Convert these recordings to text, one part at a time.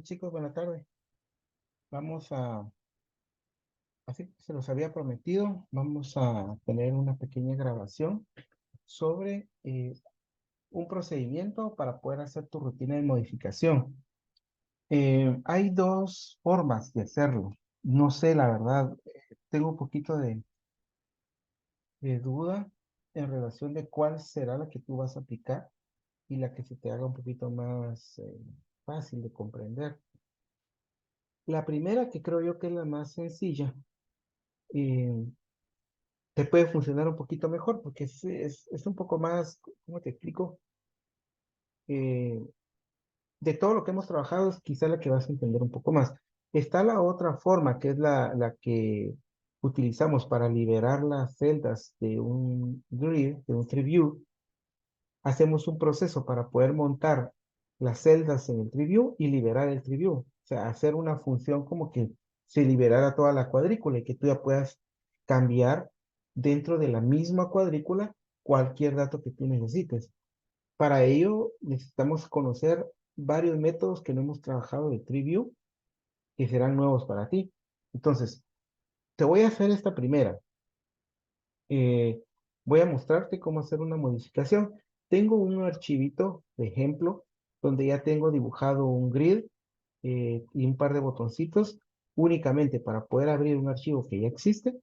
Chicos? Buenas tardes. Vamos a, así que se los había prometido, vamos a tener una pequeña grabación sobre un procedimiento para poder hacer tu rutina de modificación. Hay dos formas de hacerlo. No sé, la verdad, tengo un poquito de duda en relación de cuál será la que tú vas a aplicar y la que se te haga un poquito más fácil de comprender. La primera, que creo yo que es la más sencilla, eh, te puede funcionar un poquito mejor porque es un poco más, ¿cómo te explico? Eh, de todo lo que hemos trabajado es quizá la que vas a entender un poco más. Está la otra forma, que es la que utilizamos para liberar las celdas de un grid, de un tree view. Hacemos un proceso para poder montar las celdas en el tree view y liberar el tree view. O sea, hacer una función como que se liberara toda la cuadrícula y que tú ya puedas cambiar dentro de la misma cuadrícula cualquier dato que tú necesites. Para ello necesitamos conocer varios métodos que no hemos trabajado de tree view que serán nuevos para ti. Entonces, te voy a hacer esta primera. eh, Voy a mostrarte cómo hacer una modificación. Tengo un archivito de ejemplo donde ya tengo dibujado un grid y un par de botoncitos únicamente para poder abrir un archivo que ya existe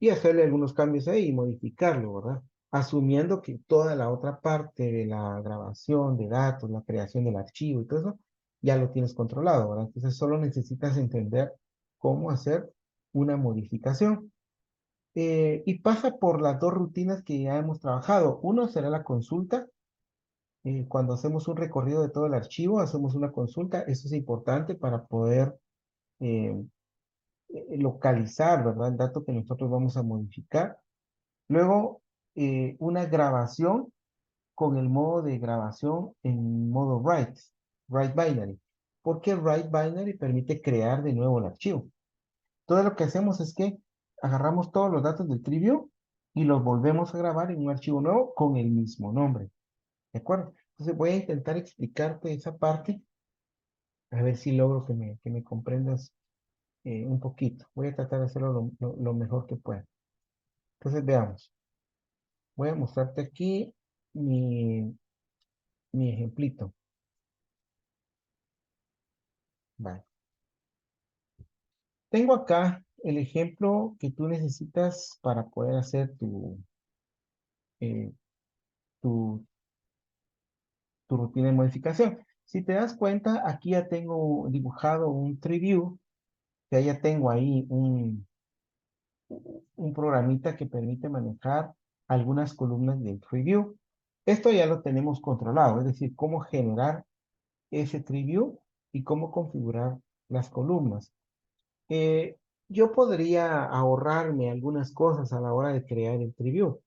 y hacerle algunos cambios ahí y modificarlo, ¿verdad? Asumiendo que toda la otra parte de la grabación de datos, la creación del archivo y todo eso, ya lo tienes controlado, ¿verdad? Entonces solo necesitas entender cómo hacer una modificación. Y pasa por las dos rutinas que ya hemos trabajado. Uno será la consulta. Cuando hacemos un recorrido de todo el archivo, hacemos una consulta. Eso es importante para poder eh, localizar, ¿verdad? El dato que nosotros vamos a modificar. Luego, una grabación con el modo de grabación en modo write binary. Porque write binary permite crear de nuevo el archivo. Todo lo que hacemos es que agarramos todos los datos del trivio y los volvemos a grabar en un archivo nuevo con el mismo nombre. ¿De acuerdo? Entonces voy a intentar explicarte esa parte, a ver si logro que me comprendas un poquito. Voy a tratar de hacerlo lo mejor que pueda. Entonces veamos. Voy a mostrarte aquí mi, mi ejemplito. Vale. Tengo acá el ejemplo que tú necesitas para poder hacer eh, tu, tu rutina de modificación. Si te das cuenta, aquí ya tengo dibujado un tree view, ya tengo ahí un programita que permite manejar algunas columnas del tree view. Esto ya lo tenemos controlado, es decir, cómo generar ese tree view y cómo configurar las columnas. Eh, yo podría ahorrarme algunas cosas a la hora de crear el tree view,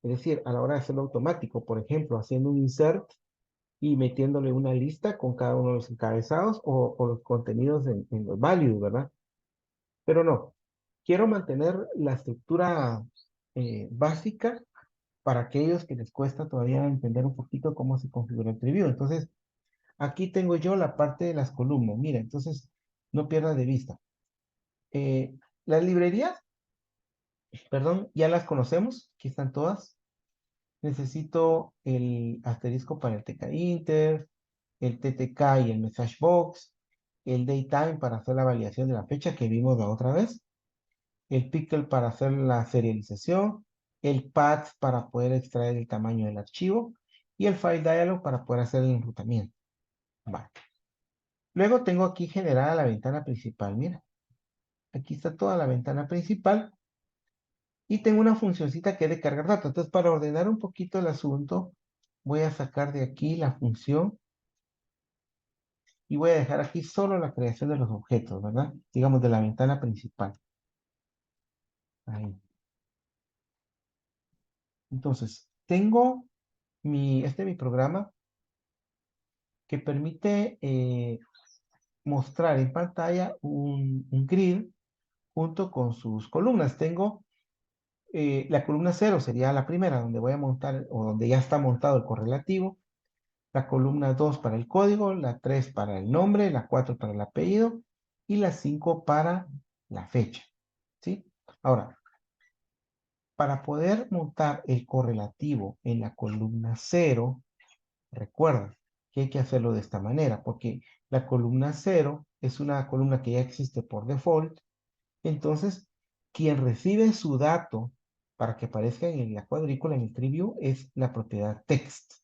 es decir, a la hora de hacerlo automático, por ejemplo, haciendo un insert y metiéndole una lista con cada uno de los encabezados o los contenidos en los values, ¿verdad? Pero no, quiero mantener la estructura básica para aquellos que les cuesta todavía entender un poquito cómo se configura el preview. Entonces, aquí tengo yo la parte de las columnas. Mira, entonces, no pierdas de vista. Las librerías, perdón, ya las conocemos, aquí están todas. Necesito el asterisco para el tkinter, el TTK y el message box, el datetime para hacer la validación de la fecha que vimos la otra vez, el pickle para hacer la serialización, el path para poder extraer el tamaño del archivo y el file dialog para poder hacer el enrutamiento. Vale. Luego tengo aquí generada la ventana principal. Mira, aquí está toda la ventana principal y tengo una funcioncita que es de cargar datos. Entonces, para ordenar un poquito el asunto, voy a sacar de aquí la función y voy a dejar aquí solo la creación de los objetos, ¿verdad? Digamos de la ventana principal. Ahí. Entonces, tengo este es mi programa que permite mostrar en pantalla un grid junto con sus columnas. Tengo la columna 0 sería la primera, donde voy a montar o donde ya está montado el correlativo. la columna 2 para el código, la 3 para el nombre, la 4 para el apellido y la 5 para la fecha, ¿sí? Ahora, para poder montar el correlativo en la columna 0, recuerda que hay que hacerlo de esta manera, porque la columna 0 es una columna que ya existe por default. Entonces, quien recibe su dato para que aparezca en la cuadrícula, en el tree view, es la propiedad text,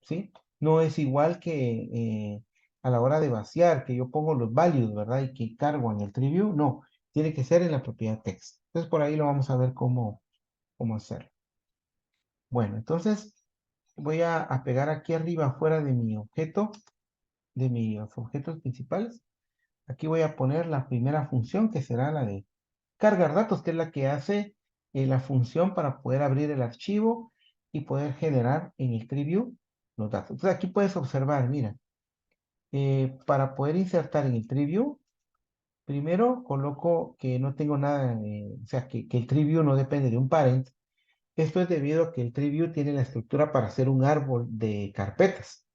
¿sí? No es igual que a la hora de vaciar, que yo pongo los values, ¿verdad? Y que cargo en el tree view, no, tiene que ser en la propiedad text. Entonces, por ahí lo vamos a ver cómo hacerlo. Bueno, entonces voy a pegar aquí arriba, fuera de mi objeto, de mis objetos principales. Aquí voy a poner la primera función, que será la de cargar datos, que es la que hace la función para poder abrir el archivo y poder generar en el tree view los datos. Entonces aquí puedes observar, mira, para poder insertar en el tree view, primero coloco que no tengo nada, o sea, que el tree view no depende de un parent. Esto es debido a que el tree view tiene la estructura para hacer un árbol de carpetas,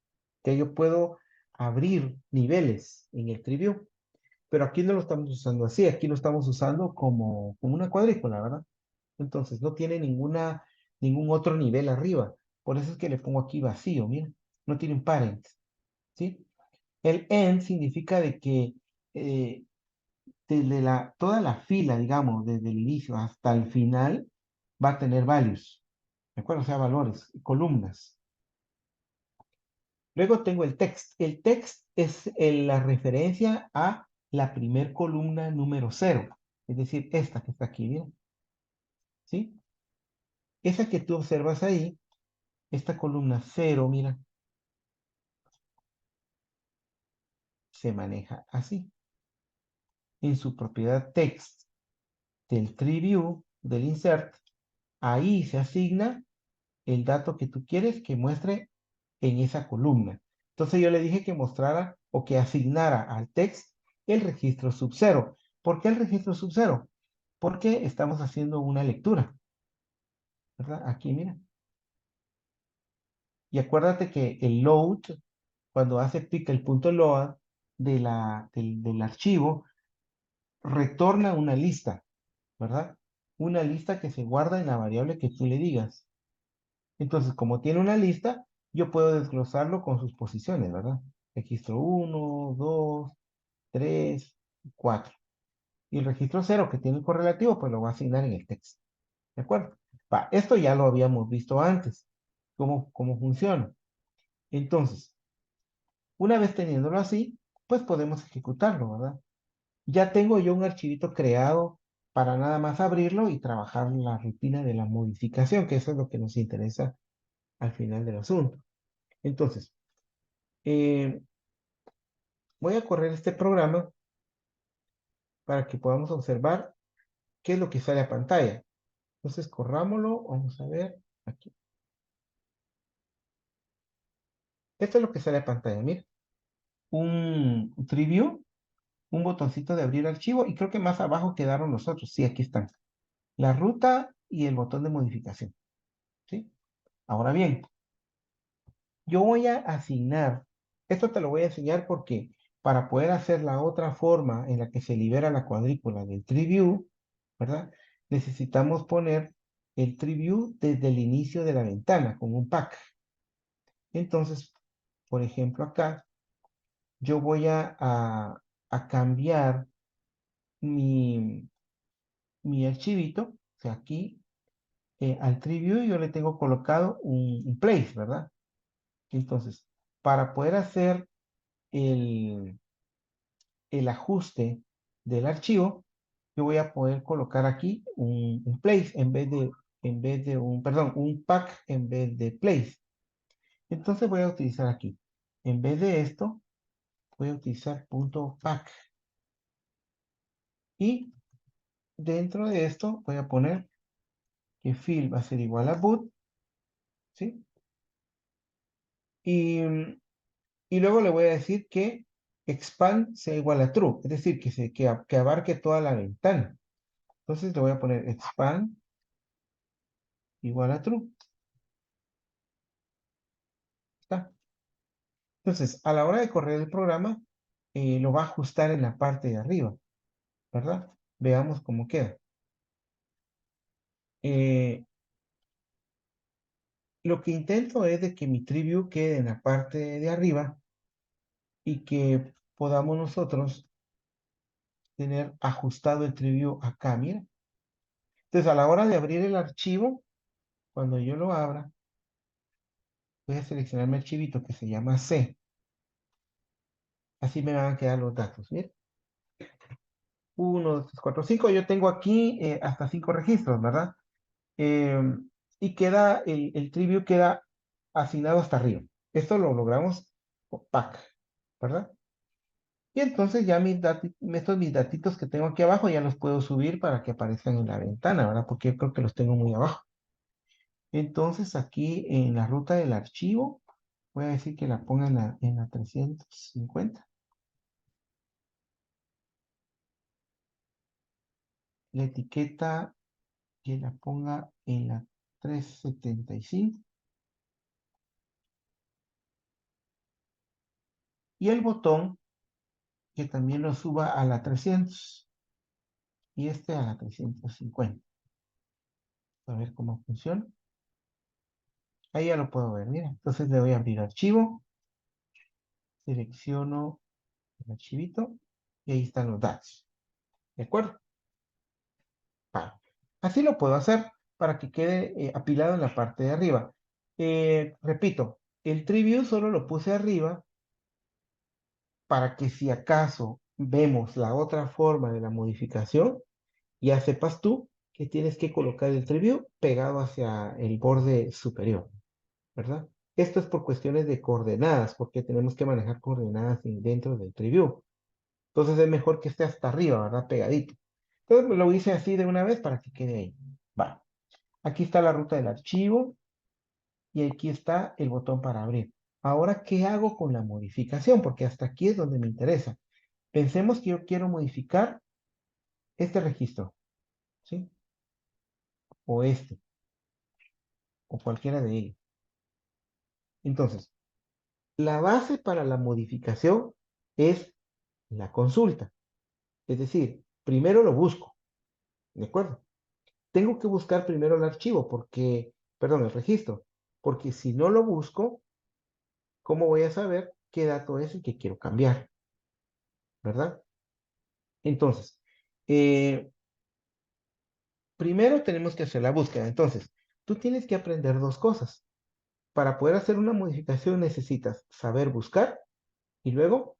que yo puedo abrir niveles en el tree view. Pero aquí no lo estamos usando así, aquí lo estamos usando como una cuadrícula, ¿verdad? Entonces no tiene ningún otro nivel arriba. Por eso es que le pongo aquí vacío, mira. No tiene un parent, ¿sí? El end significa de que eh, desde toda la fila, digamos, desde el inicio hasta el final, va a tener values, ¿de acuerdo? O sea, valores, columnas. Luego tengo el text. El text es la referencia a la primer columna número 0, es decir, esta que está aquí, ¿bien? ¿Sí? Esa que tú observas ahí, esta columna 0, mira, se maneja así. En su propiedad text del tree view, del insert, ahí se asigna el dato que tú quieres que muestre en esa columna. Entonces yo le dije que mostrara o que asignara al text el registro sub 0. ¿Por qué el registro sub 0? Porque estamos haciendo una lectura, ¿verdad? Aquí, mira. Y acuérdate que el load, cuando hace pick el punto load del archivo, retorna una lista, ¿verdad? Una lista que se guarda en la variable que tú le digas. Entonces, como tiene una lista, yo puedo desglosarlo con sus posiciones, ¿verdad? Registro 1, 2, 3, 4. Y el registro 0 que tiene el correlativo, pues lo va a asignar en el texto. ¿De acuerdo? Esto ya lo habíamos visto antes. ¿Cómo funciona? Entonces, una vez teniéndolo así, pues podemos ejecutarlo, ¿verdad? Ya tengo yo un archivito creado para nada más abrirlo y trabajar la rutina de la modificación, que eso es lo que nos interesa al final del asunto. Entonces, eh, voy a correr este programa para que podamos observar qué es lo que sale a pantalla. Entonces, corrámoslo, vamos a ver aquí. Esto es lo que sale a pantalla, mira. Un preview, un botoncito de abrir archivo y creo que más abajo quedaron los otros. Sí, aquí están. La ruta y el botón de modificación. ¿Sí? Ahora bien, yo voy a asignar, esto te lo voy a enseñar porque para poder hacer la otra forma en la que se libera la cuadrícula del tree view, ¿verdad? Necesitamos poner el tree view desde el inicio de la ventana con un pack. Entonces, por ejemplo, acá yo voy a cambiar mi, mi archivito, o sea, aquí al tree view yo le tengo colocado un place, ¿verdad? Entonces, para poder hacer el, el ajuste del archivo, yo voy a poder colocar aquí un place en vez de perdón, un pack en vez de place. Entonces voy a utilizar aquí, en vez de esto, voy a utilizar punto pack. Y dentro de esto voy a poner que fill va a ser igual a boot, ¿sí? Y, y luego le voy a decir que expand sea igual a true, es decir, que abarque toda la ventana. Entonces le voy a poner expand igual a true. Está. Entonces, a la hora de correr el programa, lo va a ajustar en la parte de arriba, ¿verdad? Veamos cómo queda. Eh, lo que intento es de que mi triview quede en la parte de arriba y que podamos nosotros tener ajustado el triview acá, mira. Entonces, a la hora de abrir el archivo, cuando yo lo abra, voy a seleccionar mi archivito que se llama C. Así me van a quedar los datos, mira. 1, 2, 3, 4, 5. Yo tengo aquí hasta 5 registros, ¿verdad? Eh, y queda, el triview queda asignado hasta arriba. Esto lo logramos con pack, ¿verdad? Y entonces ya estos mis datitos que tengo aquí abajo ya los puedo subir para que aparezcan en la ventana, ¿verdad? Porque yo creo que los tengo muy abajo. Entonces aquí en la ruta del archivo, voy a decir que la ponga en la 350. La etiqueta que la ponga en la 375. Y el botón que también lo suba a la 300. Y este a la 350. A ver cómo funciona. Ahí ya lo puedo ver, mira. Entonces le voy a abrir archivo. Selecciono el archivito. Y ahí están los datos. ¿De acuerdo? Vale. Así lo puedo hacer para que quede apilado en la parte de arriba. Repito, el triview solo lo puse arriba para que si acaso vemos la otra forma de la modificación, ya sepas tú que tienes que colocar el triview pegado hacia el borde superior, ¿verdad? Esto es por cuestiones de coordenadas, porque tenemos que manejar coordenadas dentro del triview. Entonces es mejor que esté hasta arriba, ¿verdad? Pegadito. Entonces me lo hice así de una vez para que quede ahí. Va. Aquí está la ruta del archivo y aquí está el botón para abrir. Ahora, ¿qué hago con la modificación? Porque hasta aquí es donde me interesa. Pensemos que yo quiero modificar este registro, ¿sí? O este, o cualquiera de ellos. Entonces, la base para la modificación es la consulta. Es decir, primero lo busco, ¿de acuerdo? Tengo que buscar primero el archivo, perdón, el registro, porque si no lo busco, ¿cómo voy a saber qué dato es el que quiero cambiar? ¿Verdad? Entonces, eh, primero tenemos que hacer la búsqueda. Entonces, tú tienes que aprender dos cosas. Para poder hacer una modificación necesitas saber buscar y luego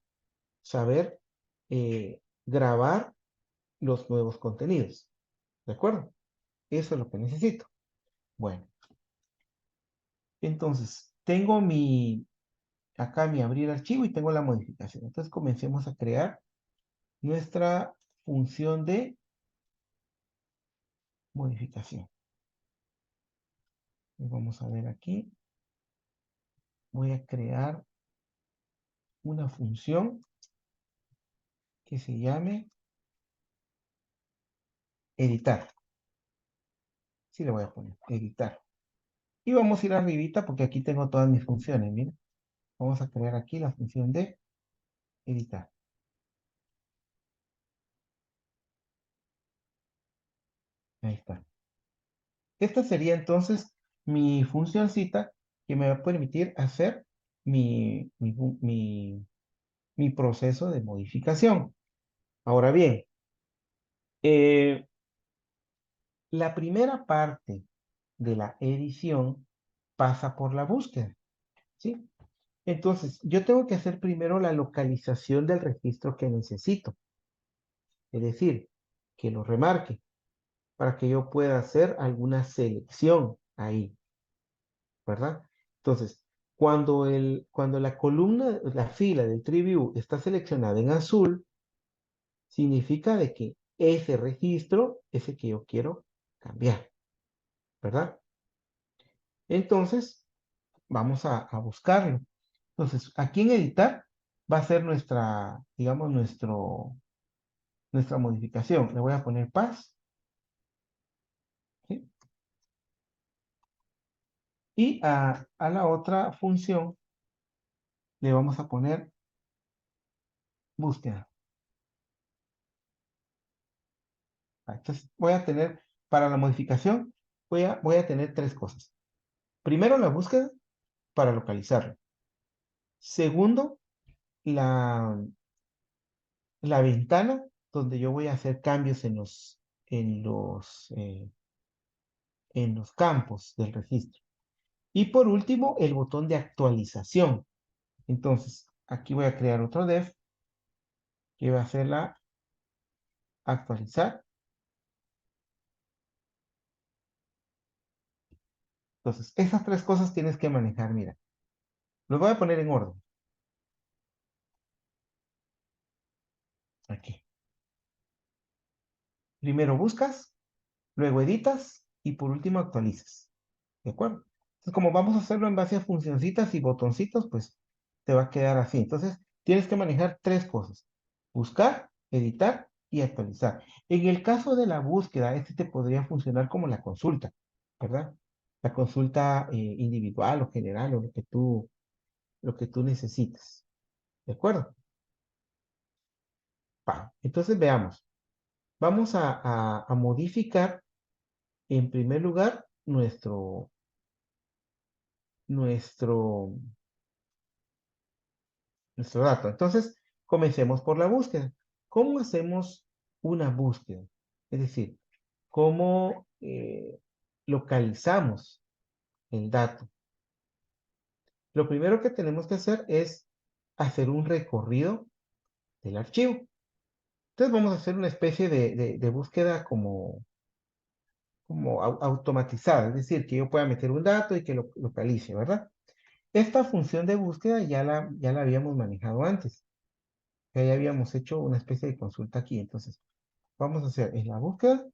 saber grabar los nuevos contenidos. ¿De acuerdo? Eso es lo que necesito. Bueno, entonces, tengo acá mi abrir archivo y tengo la modificación. Entonces, comencemos a crear nuestra función de modificación. Vamos a ver aquí. Voy a crear una función que se llame editar. Sí le voy a poner editar. Y vamos a ir arribita porque aquí tengo todas mis funciones. Miren, vamos a crear aquí la función de editar. Ahí está. Esta sería entonces mi funcioncita que me va a permitir hacer mi, mi, mi, mi proceso de modificación. Ahora bien, eh, la primera parte de la edición pasa por la búsqueda, ¿sí? Entonces, yo tengo que hacer primero la localización del registro que necesito, es decir, que lo remarque para que yo pueda hacer alguna selección ahí, ¿verdad? Entonces, cuando la columna, la fila del tree view está seleccionada en azul, significa de que ese registro es el que yo quiero cambiar, ¿verdad? Entonces, vamos a buscarlo. Entonces, aquí en editar va a ser digamos, nuestra modificación. Le voy a poner paz, ¿sí? Y a la otra función le vamos a poner búsqueda. Entonces voy a tener, para la modificación, voy a tener tres cosas. Primero, la búsqueda para localizarlo. Segundo, la, la ventana donde yo voy a hacer cambios en los campos del registro. Y por último, el botón de actualización. Entonces, aquí voy a crear otro dev que va a ser la actualizar. Entonces, esas tres cosas tienes que manejar. Mira, los voy a poner en orden. Aquí. Primero buscas, luego editas y por último actualizas. ¿De acuerdo? Entonces, como vamos a hacerlo en base a funcioncitas y botoncitos, pues te va a quedar así. Entonces, tienes que manejar tres cosas. Buscar, editar y actualizar. En el caso de la búsqueda, este te podría funcionar como la consulta, ¿verdad? La consulta individual o general o lo que tú necesites. ¿De acuerdo? Entonces veamos. Vamos a modificar en primer lugar nuestro, nuestro dato. Entonces, comencemos por la búsqueda. ¿Cómo hacemos una búsqueda? Es decir, ¿cómo localizamos el dato? Lo primero que tenemos que hacer es hacer un recorrido del archivo. Entonces vamos a hacer una especie de búsqueda como automatizada, es decir, que yo pueda meter un dato y que lo localice, ¿verdad? Esta función de búsqueda ya la habíamos manejado antes. Ya habíamos hecho una especie de consulta aquí. Entonces, vamos a hacer en la búsqueda,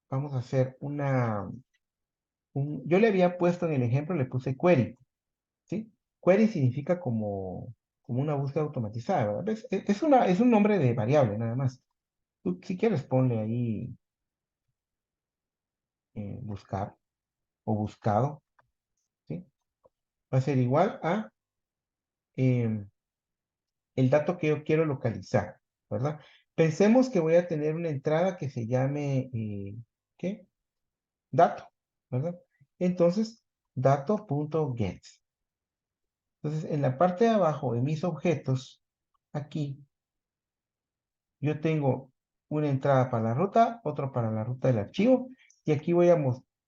vamos a hacer yo le había puesto en el ejemplo, le puse query, ¿sí? Query significa como una búsqueda automatizada, ¿verdad? ¿Ves? Es un nombre de variable, nada más. Tú, si quieres, ponle ahí buscar o buscado, ¿sí? Va a ser igual a em, el dato que yo quiero localizar, ¿verdad? Pensemos que voy a tener una entrada que se llame, ¿qué? Dato, ¿verdad? Entonces, dato.get. Entonces, en la parte de abajo de mis objetos, aquí, yo tengo una entrada para la ruta, otro para la ruta del archivo, y aquí voy a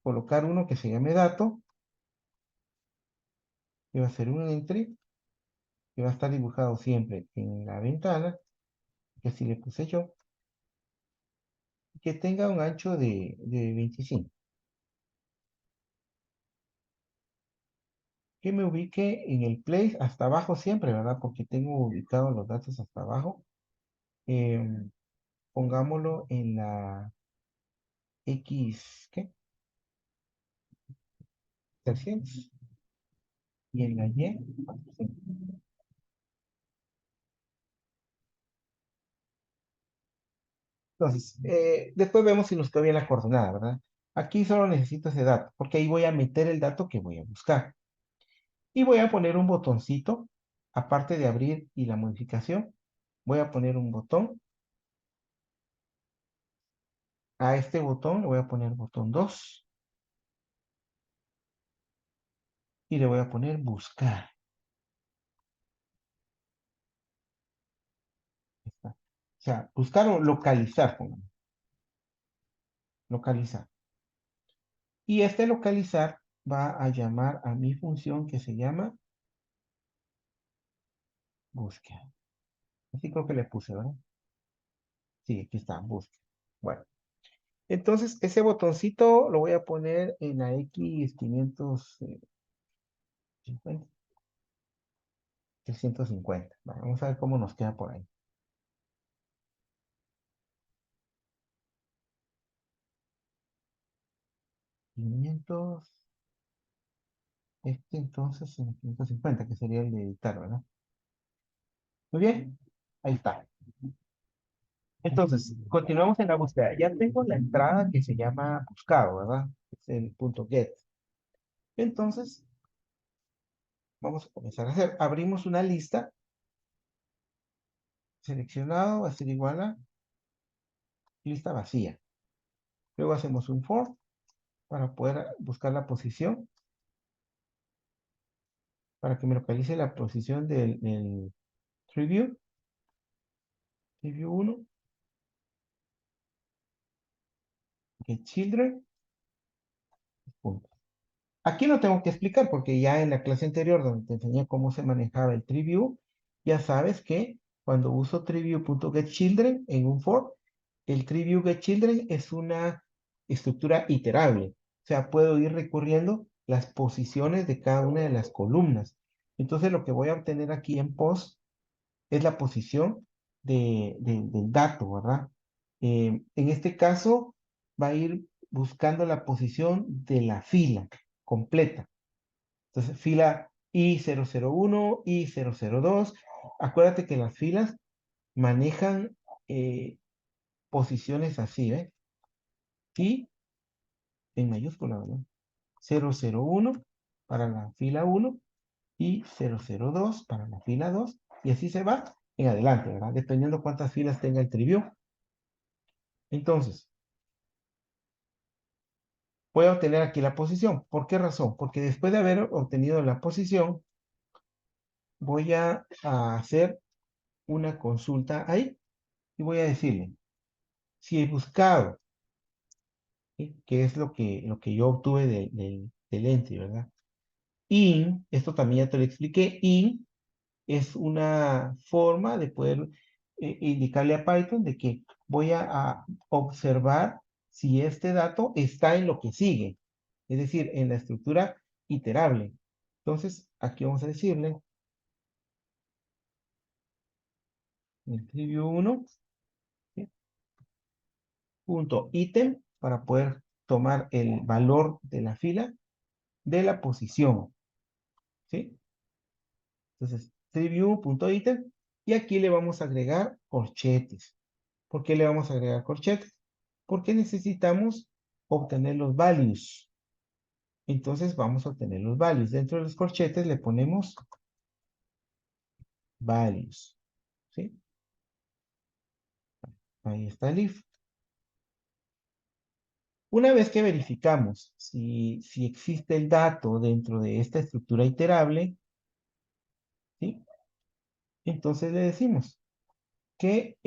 colocar uno que se llame dato, que va a ser un entry, que va a estar dibujado siempre en la ventana, que así le puse yo, que tenga un ancho de 25. Que me ubique en el place hasta abajo siempre, ¿verdad? Porque tengo ubicados los datos hasta abajo. Em, Pongámoslo en la X, ¿qué? 300 y en la Y 400. Entonces, después vemos si nos quedó bien la coordenada, ¿verdad? Aquí solo necesito ese dato, porque ahí voy a meter el dato que voy a buscar. Y voy a poner un botoncito, aparte de abrir y la modificación, voy a poner un botón. A este botón le voy a poner botón 2 y le voy a poner buscar. Está. O sea, buscar o localizar, pongamos, localizar. Y este localizar va a llamar a mi función que se llama búsqueda. Así creo que le puse, ¿verdad? Sí, aquí está, búsqueda. Bueno, entonces ese botoncito lo voy a poner en la X550, 350. Vamos a ver cómo nos queda por ahí. 500, entonces en 550, que sería el de editar, ¿verdad? Muy bien, ahí está. Entonces, continuamos en la búsqueda. Ya tengo la entrada que se llama buscado, ¿verdad? Es el punto get. Entonces, vamos a comenzar a hacer. Abrimos una lista, seleccionado, va a ser igual a lista vacía. Luego hacemos un for para poder buscar la posición, para que me localice la posición del preview, preview 1, get children, punto. Aquí no tengo que explicar porque ya en la clase anterior donde te enseñé cómo se manejaba el TreeView, ya sabes que cuando uso TreeView.getChildren en un for, el TreeViewGetChildren es una estructura iterable. O sea, puedo ir recurriendo las posiciones de cada una de las columnas. Entonces lo que voy a obtener aquí en post es la posición del dato, ¿verdad? En este caso va a ir buscando la posición de la fila completa. Entonces, fila I001, I002. Acuérdate que las filas manejan posiciones así, ¿eh? I en mayúscula, ¿verdad? 001 para la fila 1 y 002 para la fila 2. Y así se va en adelante, ¿verdad? Dependiendo cuántas filas tenga el trivio. Entonces, voy a obtener aquí la posición. ¿Por qué razón? Porque después de haber obtenido la posición, voy a hacer una consulta ahí y voy a decirle, si he buscado, ¿sí? Que es lo que yo obtuve del entry, ¿verdad? In, esto también ya te lo expliqué, in es una forma de poder indicarle a Python de que voy a observar si este dato está en lo que sigue, es decir, en la estructura iterable. Entonces, aquí vamos a decirle, en el preview 1, ¿sí? Punto ítem, para poder tomar el valor de la fila de la posición, ¿sí? Entonces, preview.item, y aquí le vamos a agregar corchetes. ¿Por qué le vamos a agregar corchetes? Porque necesitamos obtener los values. Entonces vamos a obtener los values. Dentro de los corchetes le ponemos values, ¿sí? Ahí está el if. Una vez que verificamos si existe el dato dentro de esta estructura iterable, ¿sí? Entonces le decimos que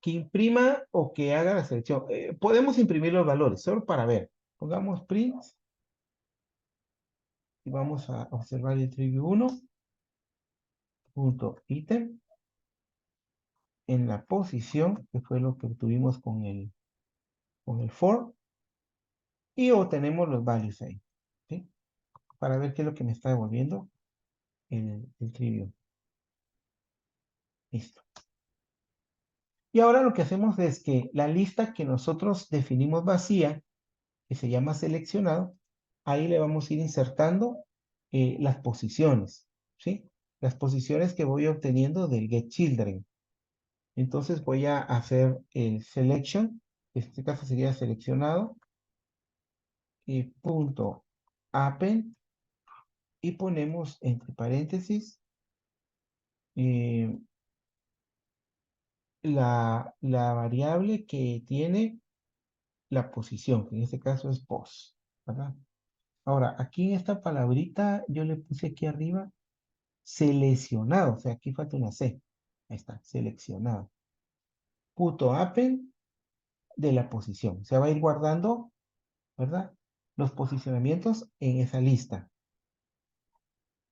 imprima o que haga la selección. Podemos imprimir los valores, solo para ver. Pongamos print y vamos a observar el preview 1. Punto ítem en la posición, que fue lo que obtuvimos con el for, y obtenemos los values ahí, ¿sí? Para ver qué es lo que me está devolviendo el trivium. Listo. Y ahora lo que hacemos es que la lista que nosotros definimos vacía, que se llama seleccionado, ahí le vamos a ir insertando las posiciones, ¿sí? Las posiciones que voy obteniendo del getChildren. Entonces voy a hacer el selection, en este caso sería seleccionado, y punto append, y ponemos entre paréntesis eh, la variable que tiene la posición, que en este caso es pos, ¿verdad? Ahora, aquí en esta palabrita yo le puse aquí arriba seleccionado, o sea, aquí falta una C. Ahí está, seleccionado. Punto append de la posición. Se va a ir guardando, ¿verdad? Los posicionamientos en esa lista.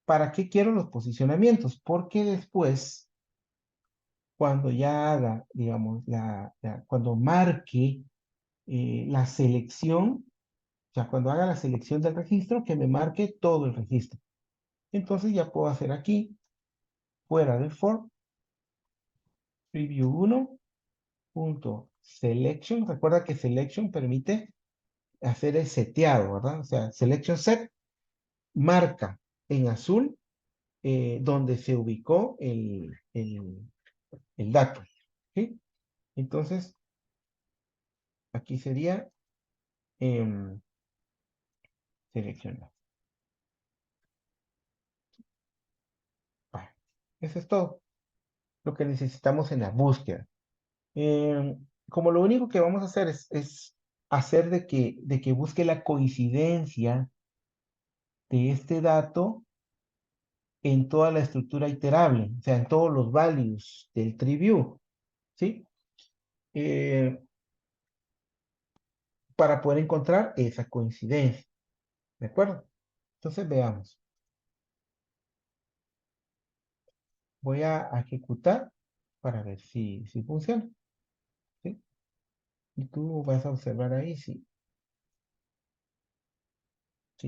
¿Para qué quiero los posicionamientos? Porque después, cuando ya haga, digamos, cuando marque la selección, o sea, cuando haga la selección del registro, que me marque todo el registro. Entonces ya puedo hacer aquí, fuera del for, preview 1.selection. Recuerda que selection permite hacer el seteado, ¿verdad? O sea, selection set marca en azul donde se ubicó el dato, ¿sí? Entonces, aquí sería seleccionar. Eso es todo lo que necesitamos en la búsqueda. Como lo único que vamos a hacer es hacer de que busque la coincidencia de este dato en toda la estructura iterable, o sea, en todos los values del tree view, ¿sí? Eh, para poder encontrar esa coincidencia, ¿de acuerdo? Entonces veamos. Voy a ejecutar para ver si funciona, ¿sí? Y tú vas a observar ahí si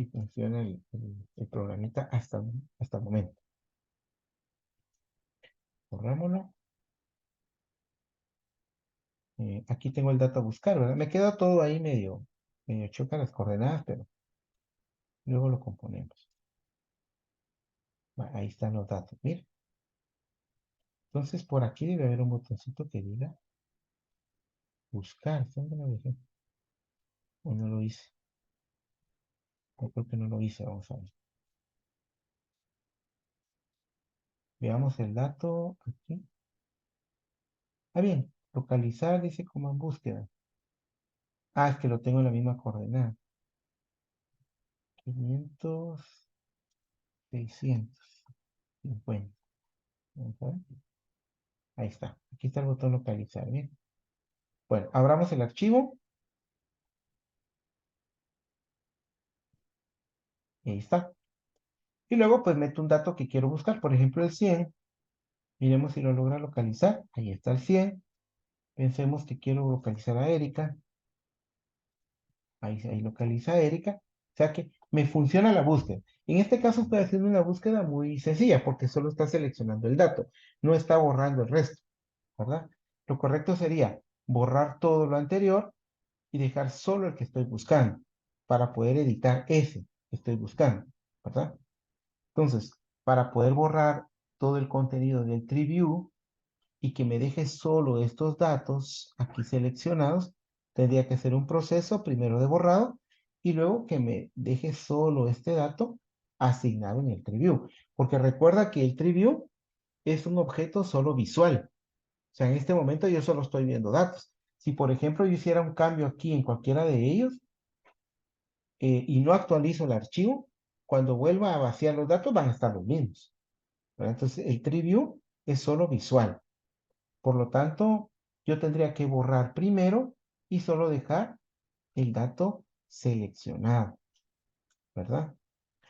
funciona el programita hasta el momento. Borrámoslo. Aquí tengo el dato a buscar, ¿verdad? Me queda todo ahí medio choca las coordenadas, pero luego lo componemos. Ahí están los datos, mira. Entonces por aquí debe haber un botoncito que diga buscar. ¿Dónde lo dejé? O no lo hice. Yo creo que no lo hice, vamos a ver. Veamos el dato aquí. Ah, bien, localizar dice como en búsqueda. Ah, es que lo tengo en la misma coordenada. 500, 650. Vamos a ver. Ahí está. Aquí está el botón localizar. Bien. Bueno, abramos el archivo. Y ahí está. Y luego pues meto un dato que quiero buscar. Por ejemplo, el 100. Miremos si lo logra localizar. Ahí está el 100. Pensemos que quiero localizar a Erika. Ahí localiza a Erika. O sea que me funciona la búsqueda. En este caso estoy haciendo una búsqueda muy sencilla porque solo está seleccionando el dato. No está borrando el resto, ¿verdad? Lo correcto sería borrar todo lo anterior y dejar solo el que estoy buscando para poder editar ese que estoy buscando, ¿verdad? Entonces, para poder borrar todo el contenido del tree view y que me deje solo estos datos aquí seleccionados, tendría que hacer un proceso primero de borrado y luego que me deje solo este dato asignado en el tree view. Porque recuerda que el tree view es un objeto solo visual. O sea, en este momento yo solo estoy viendo datos. Si, por ejemplo, yo hiciera un cambio aquí en cualquiera de ellos y no actualizo el archivo, cuando vuelva a vaciar los datos van a estar los mismos, ¿verdad? Entonces, el tree view es solo visual. Por lo tanto, yo tendría que borrar primero y solo dejar el dato seleccionado, ¿verdad?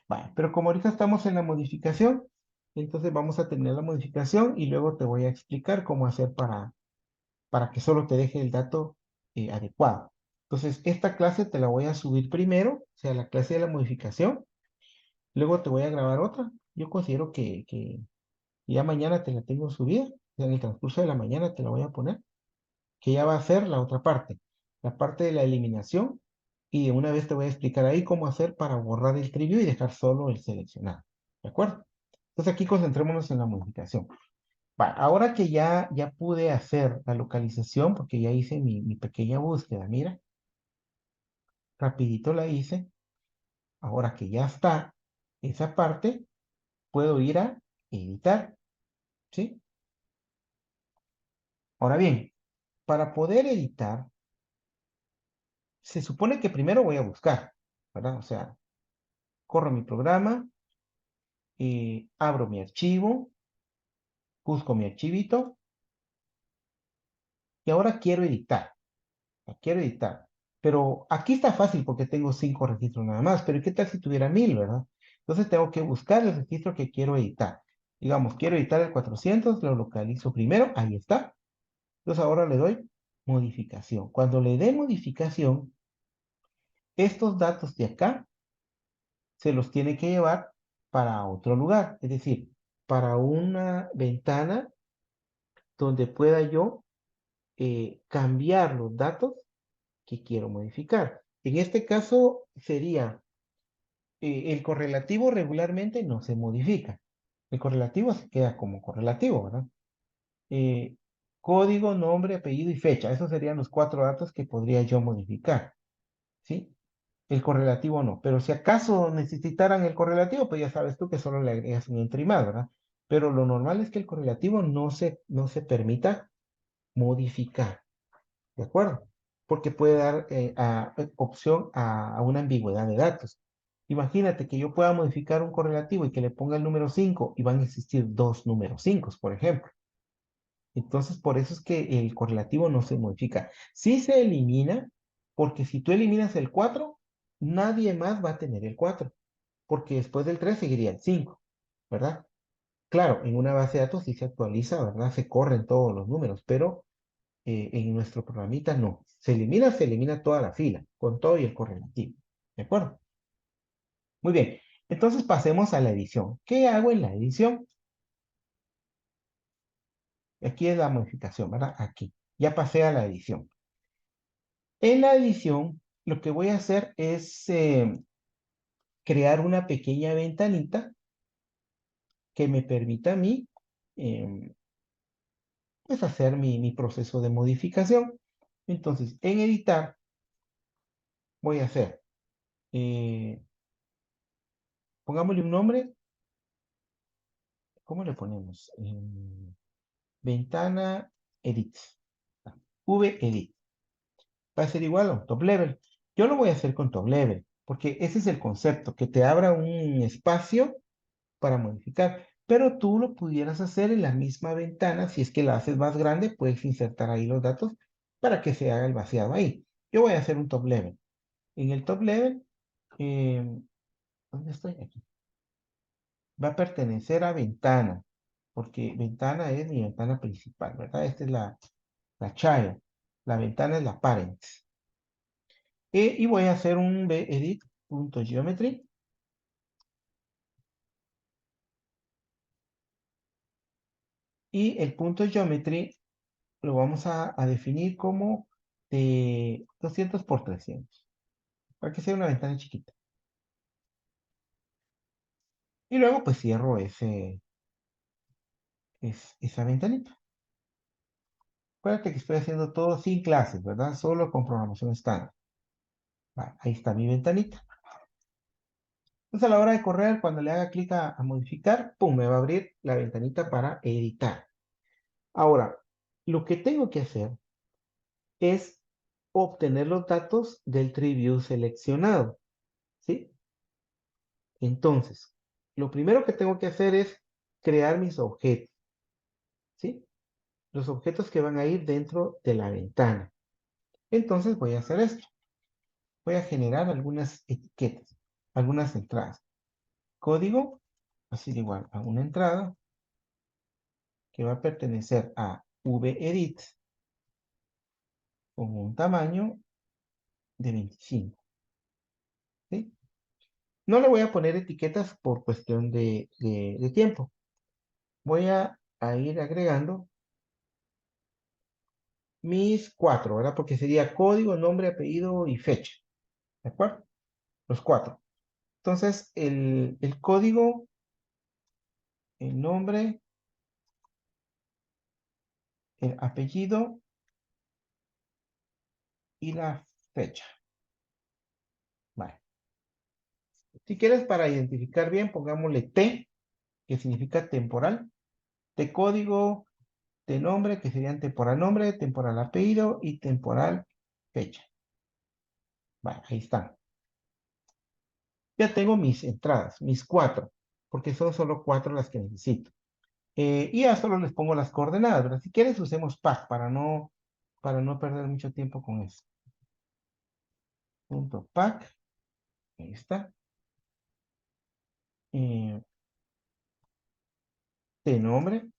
Vale, pero como ahorita estamos en la modificación, entonces vamos a terminar la modificación y luego te voy a explicar cómo hacer para que solo te deje el dato adecuado. Entonces, esta clase te la voy a subir primero, o sea, la clase de la modificación. Luego te voy a grabar otra. Yo considero que ya mañana te la tengo subida. O sea, en el transcurso de la mañana te la voy a poner. Que ya va a ser la otra parte. La parte de la eliminación. Y de una vez te voy a explicar ahí cómo hacer para borrar el trivio y dejar solo el seleccionado. ¿De acuerdo? Entonces aquí concentrémonos en la modificación. Ahora que ya pude hacer la localización, porque ya hice mi pequeña búsqueda, mira, rapidito la hice. Ahora que ya está esa parte, puedo ir a editar, ¿sí? Ahora bien, para poder editar, se supone que primero voy a buscar, ¿verdad? O sea, corro mi programa, abro mi archivo, busco mi archivito y ahora quiero editar. Quiero editar. Pero aquí está fácil porque tengo 5 registros nada más. Pero ¿qué tal si tuviera 1000, verdad? Entonces tengo que buscar el registro que quiero editar. Digamos, quiero editar el 400, lo localizo primero, ahí está. Entonces ahora le doy modificación. Cuando le dé modificación, estos datos de acá se los tiene que llevar para otro lugar. Es decir, para una ventana donde pueda yo cambiar los datos que quiero modificar. En este caso sería el correlativo regularmente no se modifica. El correlativo se queda como correlativo, ¿verdad? Eh, código, nombre, apellido y fecha. Esos serían los 4 datos que podría yo modificar, ¿sí? El correlativo no. Pero si acaso necesitaran el correlativo, pues ya sabes tú que solo le agregas un entry más, ¿verdad? pero lo normal es que el correlativo no se permita modificar, ¿de acuerdo? Porque puede dar opción a una ambigüedad de datos. Imagínate que yo pueda modificar un correlativo y que le ponga el número 5 y van a existir dos números 5, por ejemplo. Entonces, por eso es que el correlativo no se modifica. Sí se elimina, porque si tú eliminas el 4, nadie más va a tener el 4, porque después del 3 seguiría el 5, ¿verdad? Claro, en una base de datos sí se actualiza, ¿verdad? Se corren todos los números, pero en nuestro programita no. Se elimina toda la fila, con todo y el correlativo. ¿De acuerdo? Muy bien. Entonces pasemos a la edición. ¿Qué hago en la edición? Aquí es la modificación, ¿verdad? Aquí. Ya pasé a la edición. En la edición, lo que voy a hacer es crear una pequeña ventanita que me permita a mí, em, pues, hacer mi proceso de modificación. Entonces, en editar, voy a hacer, eh, pongámosle un nombre. ¿Cómo le ponemos? Ventana edit. V-edit. Va a ser igual a un top level. Yo lo voy a hacer con top level, porque ese es el concepto, que te abra un espacio para modificar. Pero tú lo pudieras hacer en la misma ventana. Si es que la haces más grande, puedes insertar ahí los datos para que se haga el vaciado ahí. Yo voy a hacer un top level. En el top level, eh, ¿dónde estoy? Aquí. Va a pertenecer a ventana, porque ventana es mi ventana principal, ¿verdad? Esta es la child. La ventana es la parent. Y voy a hacer un edit.geometry. Y el punto geometry lo vamos a definir como de 200 por 300, para que sea una ventana chiquita. Y luego pues cierro esa ventanita. Acuérdate que estoy haciendo todo sin clases, ¿verdad? Solo con programación estándar. Vale, ahí está mi ventanita. Entonces a la hora de correr, cuando le haga clic a modificar, ¡pum! Me va a abrir la ventanita para editar. Ahora, lo que tengo que hacer es obtener los datos del tree view seleccionado, ¿sí? Entonces, lo primero que tengo que hacer es crear mis objetos, ¿sí? Los objetos que van a ir dentro de la ventana. Entonces voy a hacer esto. Voy a generar algunas etiquetas, algunas entradas. Código, así igual a una entrada que va a pertenecer a vedit con un tamaño de 25, ¿sí? No le voy a poner etiquetas por cuestión de tiempo. Voy a ir agregando mis cuatro, ¿verdad? Porque sería código, nombre, apellido y fecha, ¿de acuerdo? Los cuatro. Entonces, el código, el nombre, el apellido y la fecha. Vale. Si quieres, para identificar bien, pongámosle T, que significa temporal, T código, T nombre, que serían temporal nombre, temporal apellido y temporal fecha. Vale, ahí están. Ya tengo mis entradas, mis cuatro, porque son solo cuatro las que necesito. Y ya solo les pongo las coordenadas, ¿verdad? Si quieres, usemos pack para no perder mucho tiempo con eso. Punto pack, ahí está. Eh, de nombre,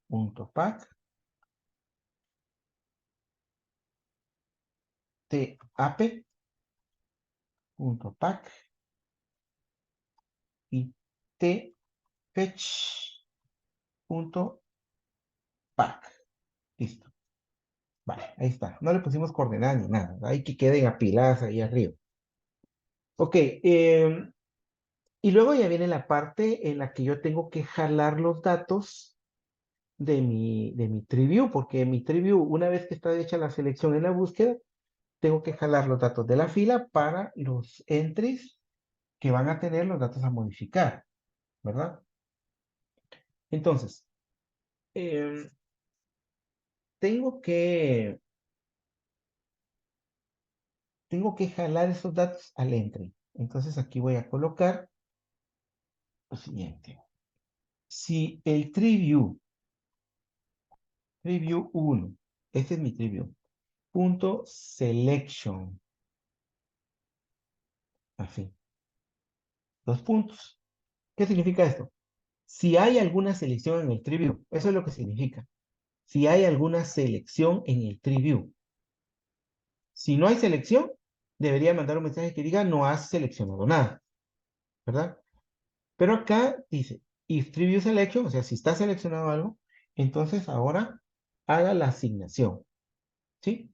punto pack, de ape, punto pack y de fetch, punto pack. Listo. Vale, ahí está. No le pusimos coordenadas ni nada, ¿verdad? Hay que queden apiladas ahí arriba. Ok, y luego ya viene la parte en la que yo tengo que jalar los datos de mi tree view, porque mi tree view, una vez que está hecha la selección en la búsqueda, tengo que jalar los datos de la fila para los entries que van a tener los datos a modificar, ¿verdad? Entonces, em, tengo que, tengo que jalar esos datos al entry. Entonces aquí voy a colocar lo siguiente. Si el tree view 1, este es mi tree view, punto selection, así, dos puntos. ¿Qué significa esto? Si hay alguna selección en el tree view, eso es lo que significa. Si hay alguna selección en el tree view. Si no hay selección, debería mandar un mensaje que diga no has seleccionado nada, ¿verdad? Pero acá dice, if tree view selection, o sea, si está seleccionado algo, entonces ahora haga la asignación, ¿sí?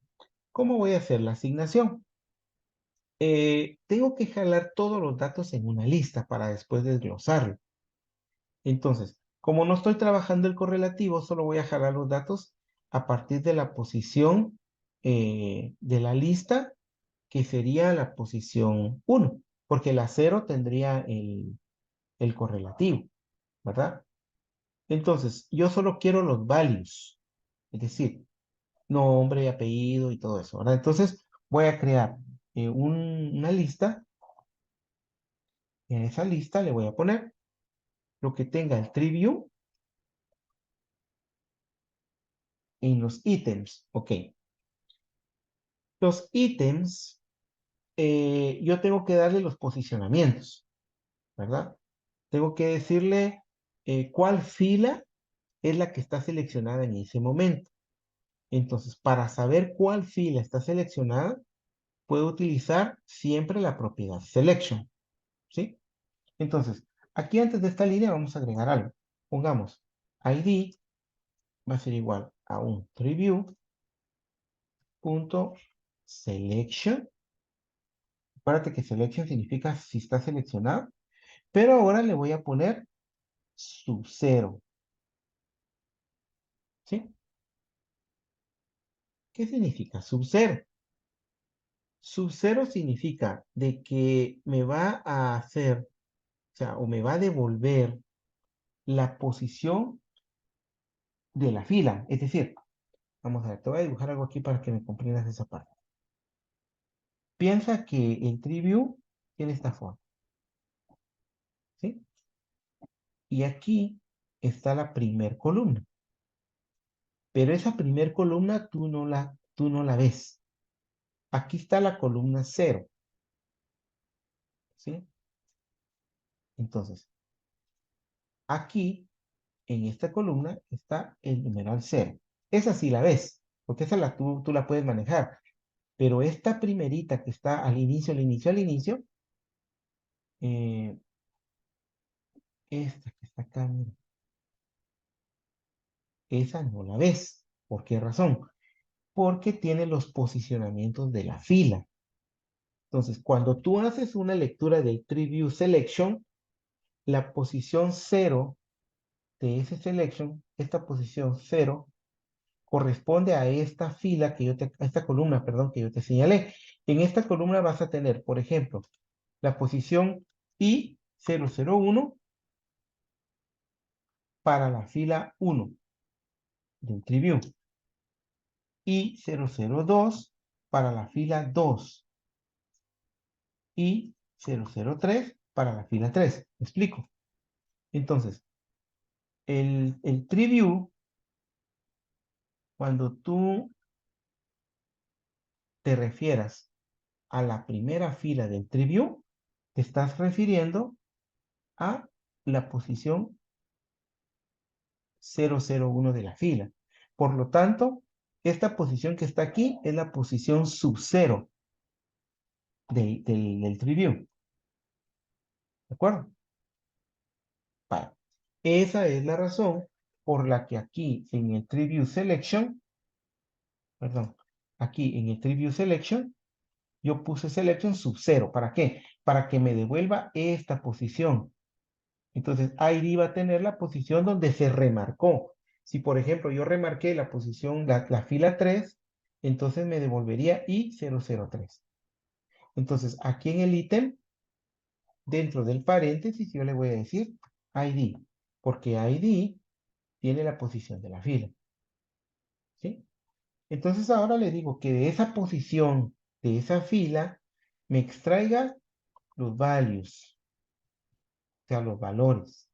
¿Cómo voy a hacer la asignación? Tengo que jalar todos los datos en una lista para después desglosarlo. Entonces, como no estoy trabajando el correlativo, solo voy a jalar los datos a partir de la posición de la lista, que sería la posición 1, porque la 0 tendría el correlativo, ¿verdad? Entonces, yo solo quiero los values, es decir, nombre, apellido y todo eso, ¿verdad? Entonces, voy a crear una lista. En esa lista le voy a poner lo que tenga el tree view en los ítems, ¿ok? Los ítems, yo tengo que darle los posicionamientos, ¿verdad? Tengo que decirle cuál fila es la que está seleccionada en ese momento. Entonces, para saber cuál fila está seleccionada, puedo utilizar siempre la propiedad selection, ¿sí? Entonces, aquí antes de esta línea vamos a agregar algo. Pongamos ID va a ser igual a un treeview.selection. Acuérdate que selection significa si está seleccionado, pero ahora le voy a poner sub 0, ¿sí? ¿Qué significa sub 0? Sub 0 significa de que me va a hacer, o sea, o me va a devolver la posición de la fila. Es decir, vamos a ver, te voy a dibujar algo aquí para que me comprendas esa parte. Piensa que el tree view tiene esta forma, ¿sí? Y aquí está la primer columna. Pero esa primer columna tú no la ves. Aquí está la columna 0, ¿sí? Entonces, aquí, en esta columna, está el numeral 0. Esa sí la ves, porque tú la puedes manejar. Pero esta primerita que está al inicio, al inicio, al inicio, eh, esta que está acá, mira, esa no la ves. ¿Por qué razón? Porque tiene los posicionamientos de la fila. Entonces, cuando tú haces una lectura del Tree View Selection, la posición 0 de ese selection, esta posición 0, corresponde a esta fila a esta columna, perdón, que yo te señalé. En esta columna vas a tener, por ejemplo, la posición I001 para la fila 1 del Tree View, I002 para la fila 2 y 003 para la fila 3. ¿Me explico? Entonces, el Tree View, cuando tú te refieras a la primera fila del Tree View, te estás refiriendo a la posición 001 de la fila. Por lo tanto, esta posición que está aquí es la posición sub 0 del Tree View. ¿De acuerdo? Vale. Esa es la razón por la que aquí en el Tree View Selection, perdón, aquí en el Tree View Selection, yo puse Selection sub 0. ¿Para qué? Para que me devuelva esta posición. Entonces, ID va a tener la posición donde se remarcó. Si, por ejemplo, yo remarqué la posición, la fila 3, entonces me devolvería I003. Entonces, aquí en el ítem, dentro del paréntesis, yo le voy a decir ID, porque ID tiene la posición de la fila, ¿sí? Entonces ahora le digo que de esa posición, de esa fila, me extraiga los values, o sea, los valores.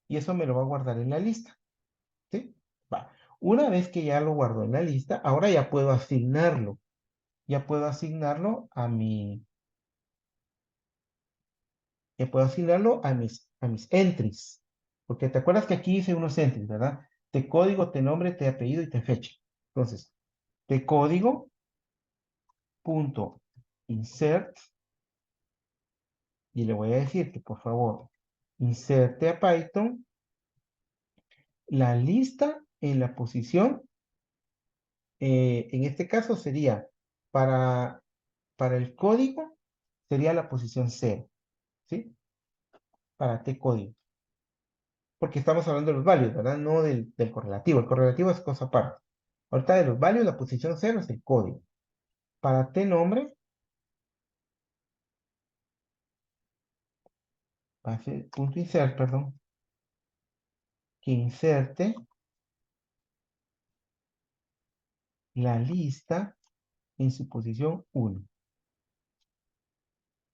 Y eso me lo va a guardar en la lista, ¿sí? Va. Una vez que ya lo guardo en la lista, ahora ya puedo asignarlo. Ya puedo asignarlo a mi, ya puedo asignarlo a mis entries. Porque te acuerdas que aquí hice unos entries, ¿verdad? De código, de nombre, de apellido y de fecha. Entonces, de código, punto, insert, y le voy a decir que por favor, inserte a Python la lista en la posición, en este caso sería para, para el código, sería la posición 0, ¿sí? Para T código. Porque estamos hablando de los values, ¿verdad? No del correlativo. El correlativo es cosa aparte. Ahorita de los values, la posición 0 es el código. Para T nombre, va a ser punto insert, perdón, que inserte la lista en su posición 1.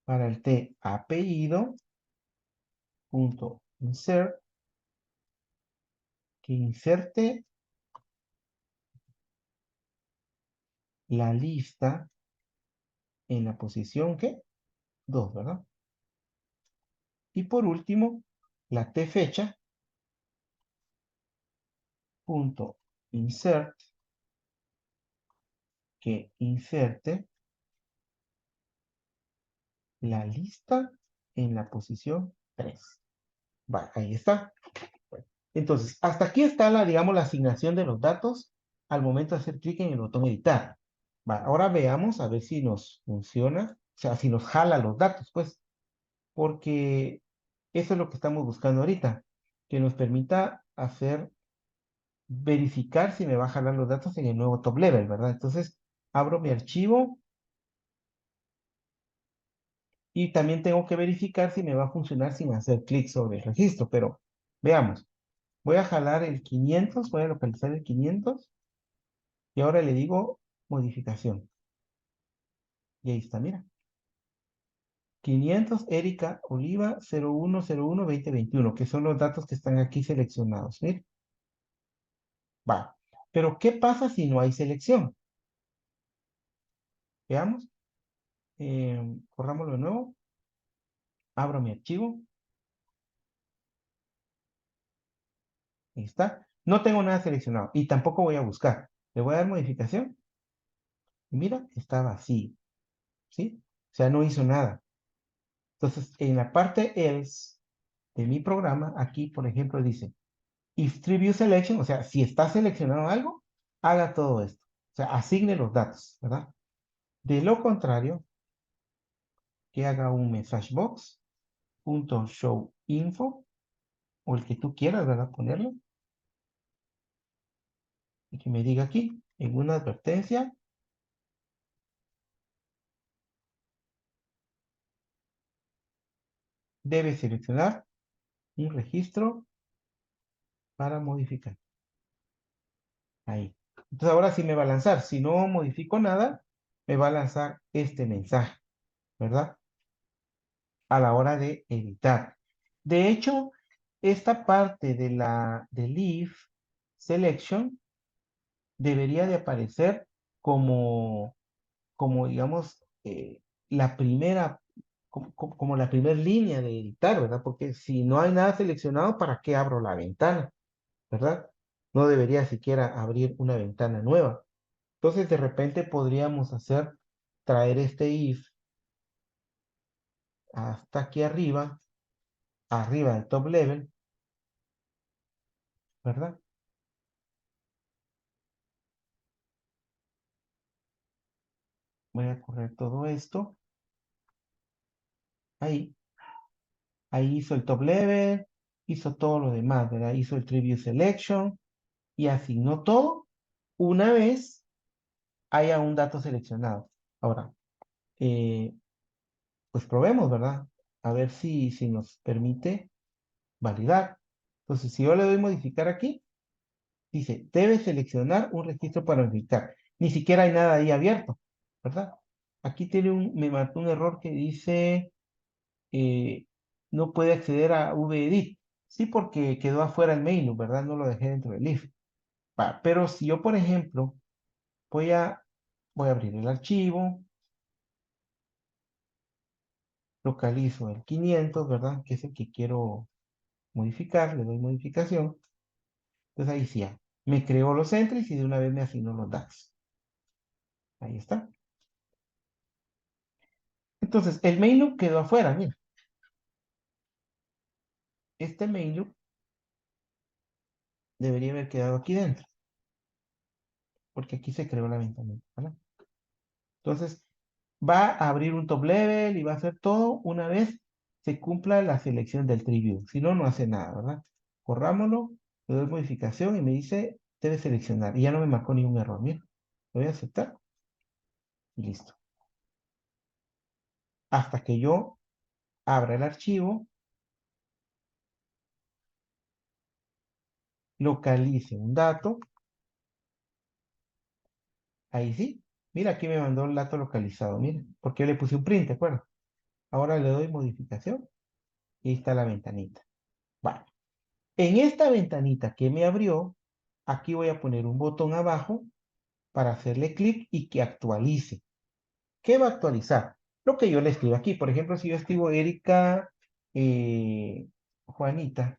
Para el T apellido, punto insert, que inserte la lista en la posición ¿qué? 2, ¿verdad? Y por último, la T fecha, punto insert, que inserte la lista en la posición 3. Vale, ahí está. Bueno, entonces, hasta aquí está la, digamos, la asignación de los datos al momento de hacer clic en el botón editar. Vale, ahora veamos a ver si nos funciona, o sea, si nos jala los datos, pues, porque eso es lo que estamos buscando ahorita, que nos permita hacer, verificar si me va a jalar los datos en el nuevo top level, ¿verdad? Entonces, abro mi archivo y también tengo que verificar si me va a funcionar sin hacer clic sobre el registro, pero veamos. Voy a jalar el 500, voy a localizar el 500 y ahora le digo modificación. Y ahí está, mira. 500 Erika Oliva 0101-2021, que son los datos que están aquí seleccionados. Mira, va. Pero ¿qué pasa si no hay selección? Veamos. Corrámoslo de nuevo. Abro mi archivo. Ahí está. No tengo nada seleccionado y tampoco voy a buscar. Le voy a dar modificación. Y mira, está vacío. ¿Sí? O sea, no hizo nada. Entonces, en la parte else de mi programa, aquí, por ejemplo, dice, if tree selection, o sea, si está seleccionado algo, haga todo esto. O sea, asigne los datos, ¿verdad? De lo contrario, que haga un message box, punto show info, o el que tú quieras, ¿verdad? Ponerlo, y que me diga aquí, en una advertencia, debe seleccionar un registro para modificar. Ahí. Entonces ahora sí me va a lanzar. Si no modifico nada, me va a lanzar este mensaje, ¿verdad? A la hora de editar. De hecho, esta parte de la de Leaf Selection debería de aparecer como, como digamos, la primera, como la primera línea de editar, ¿verdad? Porque si no hay nada seleccionado, ¿para qué abro la ventana? ¿Verdad? No debería siquiera abrir una ventana nueva. Entonces, de repente podríamos hacer, traer este if hasta aquí arriba, arriba del top level, ¿verdad? Voy a correr todo esto. Ahí, ahí hizo el top level, hizo todo lo demás, ¿verdad? Hizo el tribute selection y asignó todo una vez haya un dato seleccionado. Ahora, eh, pues probemos, ¿verdad? A ver si nos permite validar. Entonces, si yo le doy modificar aquí, dice, debe seleccionar un registro para modificar. Ni siquiera hay nada ahí abierto, ¿verdad? Aquí me mató un error que dice, eh, no puede acceder a VEdit. Sí, porque quedó afuera el mail, ¿verdad? No lo dejé dentro del if. Va, pero si yo, por ejemplo, voy a, voy a abrir el archivo, localizo el 500, ¿verdad? Que es el que quiero modificar, le doy modificación. Entonces ahí sí, ya, me creó los entries y de una vez me asignó los datos. Ahí está. Entonces, el main loop quedó afuera, mira. Este main loop debería haber quedado aquí dentro, porque aquí se creó la ventanita, ¿verdad? Entonces, va a abrir un top level y va a hacer todo una vez se cumpla la selección del tree view. Si no, no hace nada, ¿verdad? Corrámoslo, le doy modificación y me dice, debe seleccionar. Y ya no me marcó ningún error, mira. Lo voy a aceptar y listo. Hasta que yo abra el archivo, localice un dato. Ahí sí. Mira, aquí me mandó el dato localizado, mira. Porque yo le puse un print, ¿de acuerdo? Ahora le doy modificación y ahí está la ventanita. Vale. En esta ventanita que me abrió, aquí voy a poner un botón abajo para hacerle clic y que actualice. ¿Qué va a actualizar? Lo que yo le escribo aquí. Por ejemplo, si yo escribo Erika Juanita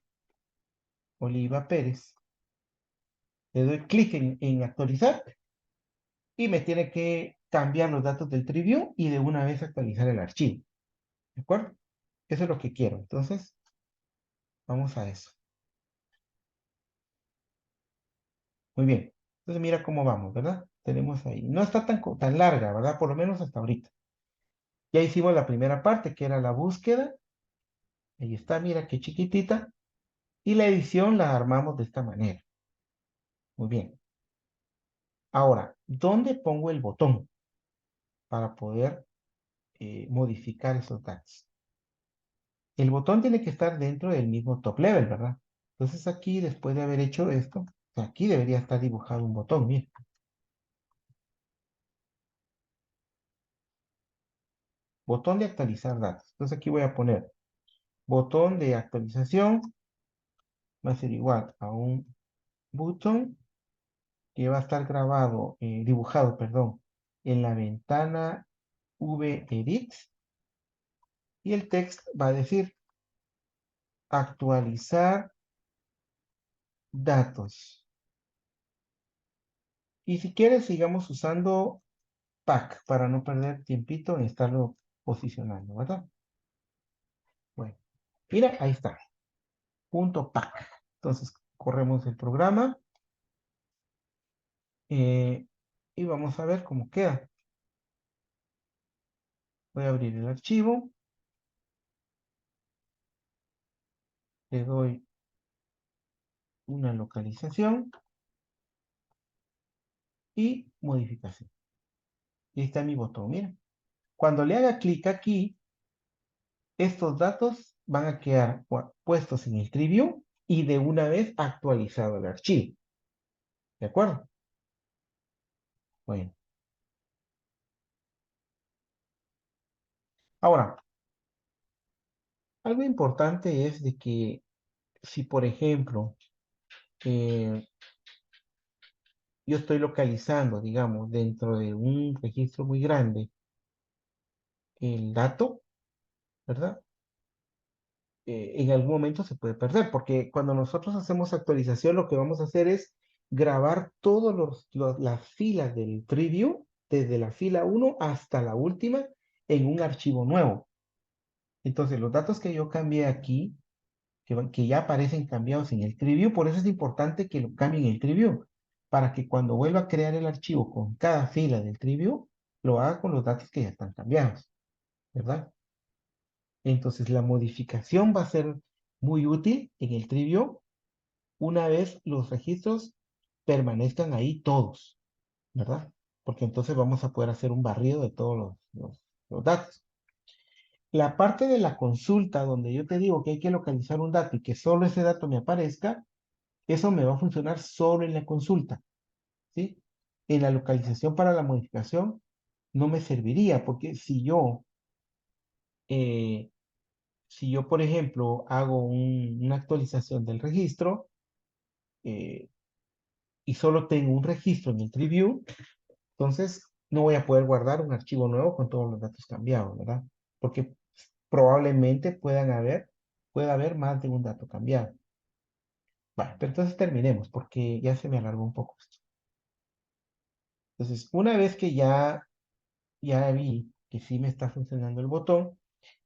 Oliva Pérez, le doy clic en actualizar y me tiene que cambiar los datos del TreeView y de una vez actualizar el archivo. ¿De acuerdo? Eso es lo que quiero. Entonces, vamos a eso. Muy bien. Entonces, mira cómo vamos, ¿verdad? Tenemos ahí. No está tan larga, ¿verdad? Por lo menos hasta ahorita. Ya hicimos la primera parte, que era la búsqueda. Ahí está, mira qué chiquitita. Y la edición la armamos de esta manera. Muy bien. Ahora, ¿dónde pongo el botón para poder modificar esos datos? El botón tiene que estar dentro del mismo top level, ¿verdad? Entonces aquí, después de haber hecho esto, aquí debería estar dibujado un botón, mira. Botón de actualizar datos. Entonces aquí voy a poner botón de actualización, va a ser igual a un botón que va a estar dibujado, perdón, en la ventana VEdit y el text va a decir actualizar datos. Y si quieres, sigamos usando pack para no perder tiempito en estarlo posicionando, ¿verdad? Bueno, mira, ahí está, punto pack. Entonces, corremos el programa eh, y vamos a ver cómo queda. Voy a abrir el archivo, le doy una localización y modificación. Y ahí está mi botón, mira. Cuando le haga clic aquí, estos datos van a quedar puestos en el TreeView y de una vez actualizado el archivo. ¿De acuerdo? Bueno. Ahora, algo importante es de que si, por ejemplo, eh, yo estoy localizando, digamos, dentro de un registro muy grande, el dato, ¿verdad? En algún momento se puede perder, porque cuando nosotros hacemos actualización, lo que vamos a hacer es grabar todas las filas del preview, desde la fila 1 hasta la última, en un archivo nuevo. Entonces, los datos que yo cambié aquí, que ya aparecen cambiados en el preview, por eso es importante que lo cambien en el preview, para que cuando vuelva a crear el archivo con cada fila del preview, lo haga con los datos que ya están cambiados, ¿verdad? Entonces, la modificación va a ser muy útil en el preview una vez los registros permanezcan ahí todos, ¿verdad? Porque entonces vamos a poder hacer un barrido de todos los datos. La parte de la consulta donde yo te digo que hay que localizar un dato y que solo ese dato me aparezca, eso me va a funcionar solo en la consulta, ¿sí? En la localización para la modificación no me serviría, porque eh, si yo, por ejemplo, hago una actualización del registro eh, y solo tengo un registro en el TreeView, entonces no voy a poder guardar un archivo nuevo con todos los datos cambiados, ¿verdad? Porque probablemente pueda haber más de un dato cambiado. Bueno, pero entonces terminemos porque ya se me alargó un poco esto. Entonces, una vez que ya vi que sí me está funcionando el botón,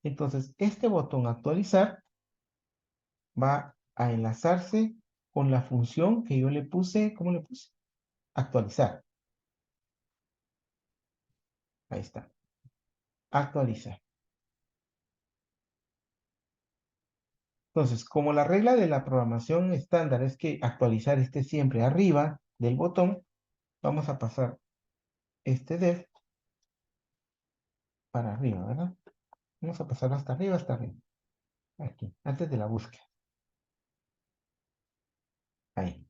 entonces este botón actualizar va a enlazarse con la función que yo le puse, ¿cómo le puse? Actualizar. Ahí está. Actualizar. Entonces, como la regla de la programación estándar es que actualizar esté siempre arriba del botón, vamos a pasar este def para arriba, ¿verdad? Vamos a pasar hasta arriba, hasta arriba. Aquí, antes de la búsqueda. Ahí.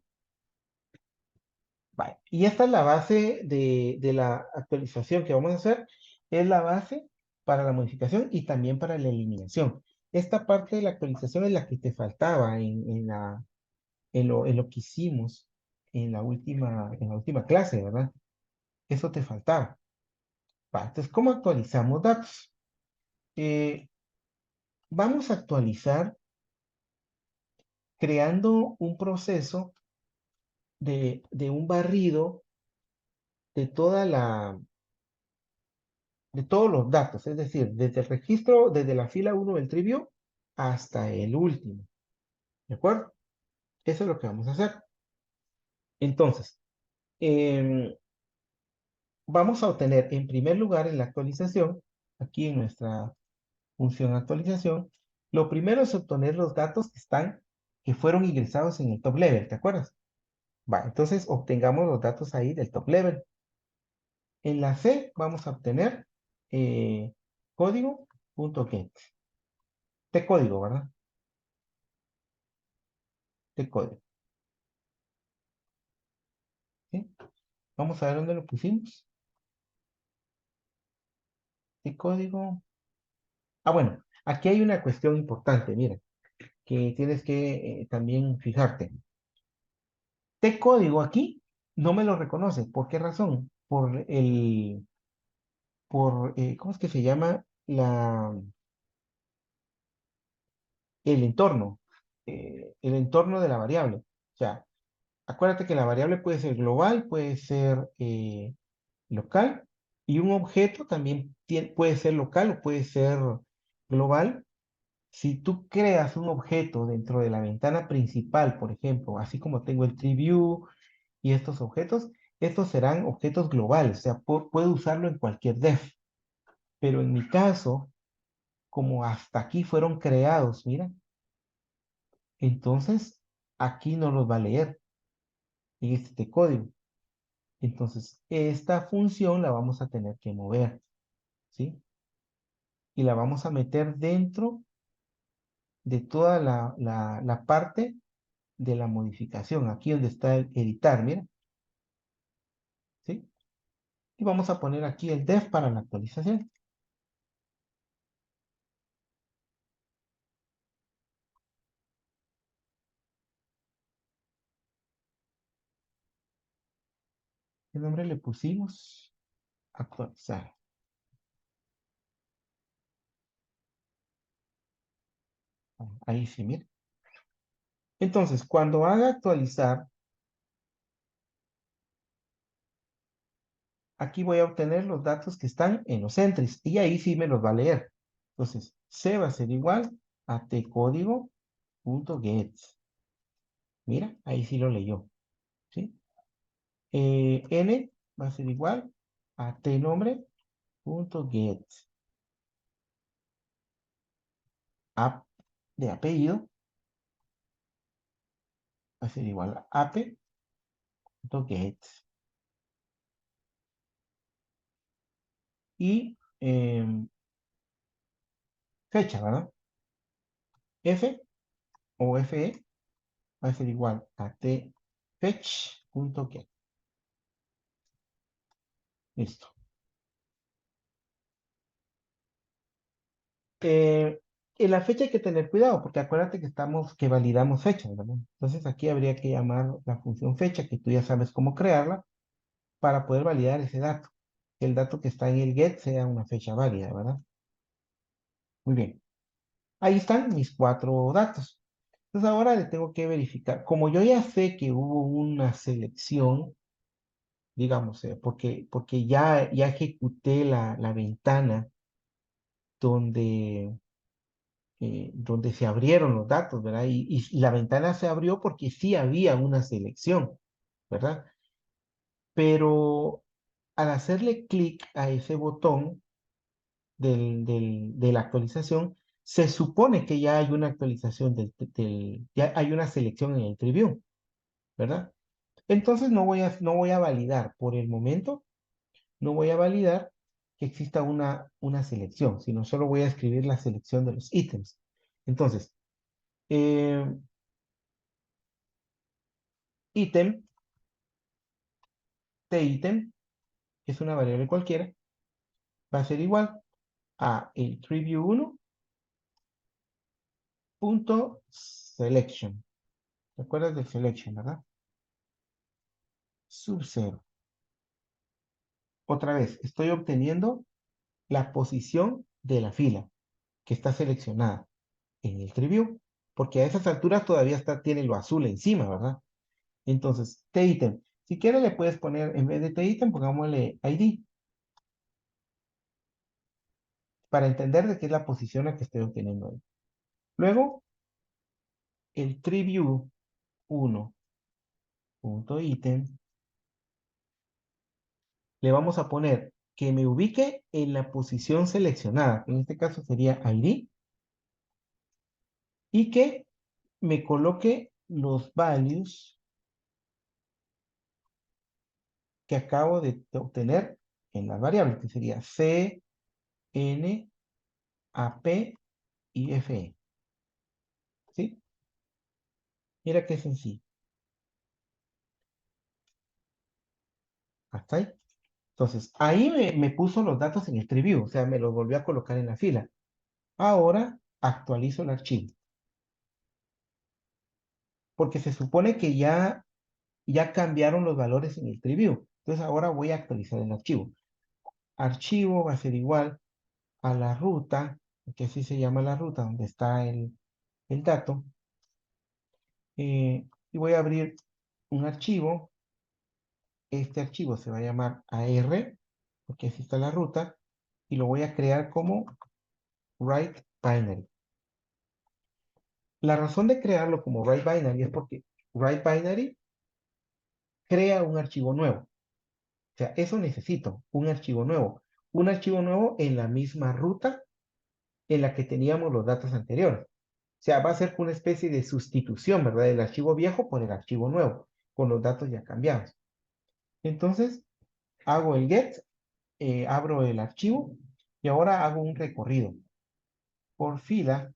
Vale. Y esta es la base de la actualización que vamos a hacer. Es la base para la modificación y también para la eliminación. Esta parte de la actualización es la que te faltaba en lo que hicimos en la última clase, ¿verdad? Eso te faltaba. Vale, entonces, ¿cómo actualizamos datos? Eh, Vamos a actualizar creando un proceso de un barrido de de todos los datos, es decir, desde el registro, desde la fila 1 del trivio hasta el último. ¿De acuerdo? Eso es lo que vamos a hacer. Entonces, em, vamos a obtener en primer lugar en la actualización, aquí en nuestra función actualización, lo primero es obtener los datos que fueron ingresados en el top level, ¿te acuerdas? Va, entonces obtengamos los datos ahí del top level. En la C vamos a obtener eh, código.get. De código, ¿verdad? De código. ¿Sí? Vamos a ver dónde lo pusimos. De código. Ah, bueno, aquí hay una cuestión importante, mira, que tienes que también fijarte. De código aquí no me lo reconoce. ¿Por qué razón? ¿Cómo es que se llama? El entorno. El entorno de la variable. O sea, acuérdate que la variable puede ser global, puede ser local, y un objeto también puede ser local o puede ser global. Si tú creas un objeto dentro de la ventana principal, por ejemplo, así como tengo el tree view y estos objetos, estos serán objetos globales, o sea, puedo usarlo en cualquier def. Pero en mi caso, como hasta aquí fueron creados, mira, entonces aquí no los va a leer en este código. Entonces, esta función la vamos a tener que mover, ¿sí? Y la vamos a meter dentro de toda la parte de la modificación, aquí donde está el editar, mira, ¿sí? Y vamos a poner aquí el def para la actualización. ¿Qué nombre le pusimos? Actualizar. Ahí sí, mira. Entonces, cuando haga actualizar, aquí voy a obtener los datos que están en los entries y ahí sí me los va a leer. Entonces, C va a ser igual a tcódigo.get. Mira, ahí sí lo leyó, ¿sí? N va a ser igual a tnombre.get. App de apellido va a ser igual a app.get. Y fecha, ¿verdad? F o fe va a ser igual a tFetch.get. Listo. Eh, en la fecha hay que tener cuidado, porque acuérdate que validamos fechas, ¿verdad? Entonces aquí habría que llamar la función fecha, que tú ya sabes cómo crearla, para poder validar ese dato. Que el dato que está en el get sea una fecha válida, ¿verdad? Muy bien. Ahí están mis 4 datos. Entonces ahora le tengo que verificar. Como yo ya sé que hubo una selección, digamos, porque ya ejecuté la ventana donde, donde se abrieron los datos, ¿verdad? Y la ventana se abrió porque sí había una selección, ¿verdad? Pero al hacerle clic a ese botón de la actualización, se supone que ya hay una actualización ya hay una selección en el preview, ¿verdad? Entonces no voy a validar por el momento, no voy a validar que exista una selección, sino solo voy a escribir la selección de los ítems. Entonces, eh, ítem, ítem, que es una variable cualquiera, va a ser igual a el preview1.selection. ¿Te acuerdas del selection, verdad? Sub 0. Otra vez, estoy obteniendo la posición de la fila que está seleccionada en el preview, porque a esas alturas todavía tiene lo azul encima, ¿verdad? Entonces, TItem. Si quieres le puedes poner, en vez de TItem, pongámosle ID, para entender de qué es la posición a que estoy obteniendo ahí. Luego, el preview1.item, le vamos a poner que me ubique en la posición seleccionada, en este caso sería ID, y que me coloque los values que acabo de obtener en las variables, que sería C, N, AP y FE. ¿Sí? Mira qué sencillo. Hasta ahí. Entonces, ahí me puso los datos en el preview, o sea, me los volvió a colocar en la fila. Ahora actualizo el archivo, porque se supone que ya cambiaron los valores en el preview. Entonces, ahora voy a actualizar el archivo. Archivo va a ser igual a la ruta, que así se llama la ruta, donde está el dato. Y voy a abrir un archivo. Este archivo se va a llamar AR, porque así está la ruta, y lo voy a crear como write binary. La razón de crearlo como write binary es porque write binary crea un archivo nuevo. O sea, eso necesito, un archivo nuevo. Un archivo nuevo en la misma ruta en la que teníamos los datos anteriores. O sea, va a ser una especie de sustitución, ¿verdad? Del archivo viejo por el archivo nuevo, con los datos ya cambiados. Entonces, hago el get, abro el archivo y ahora hago un recorrido por fila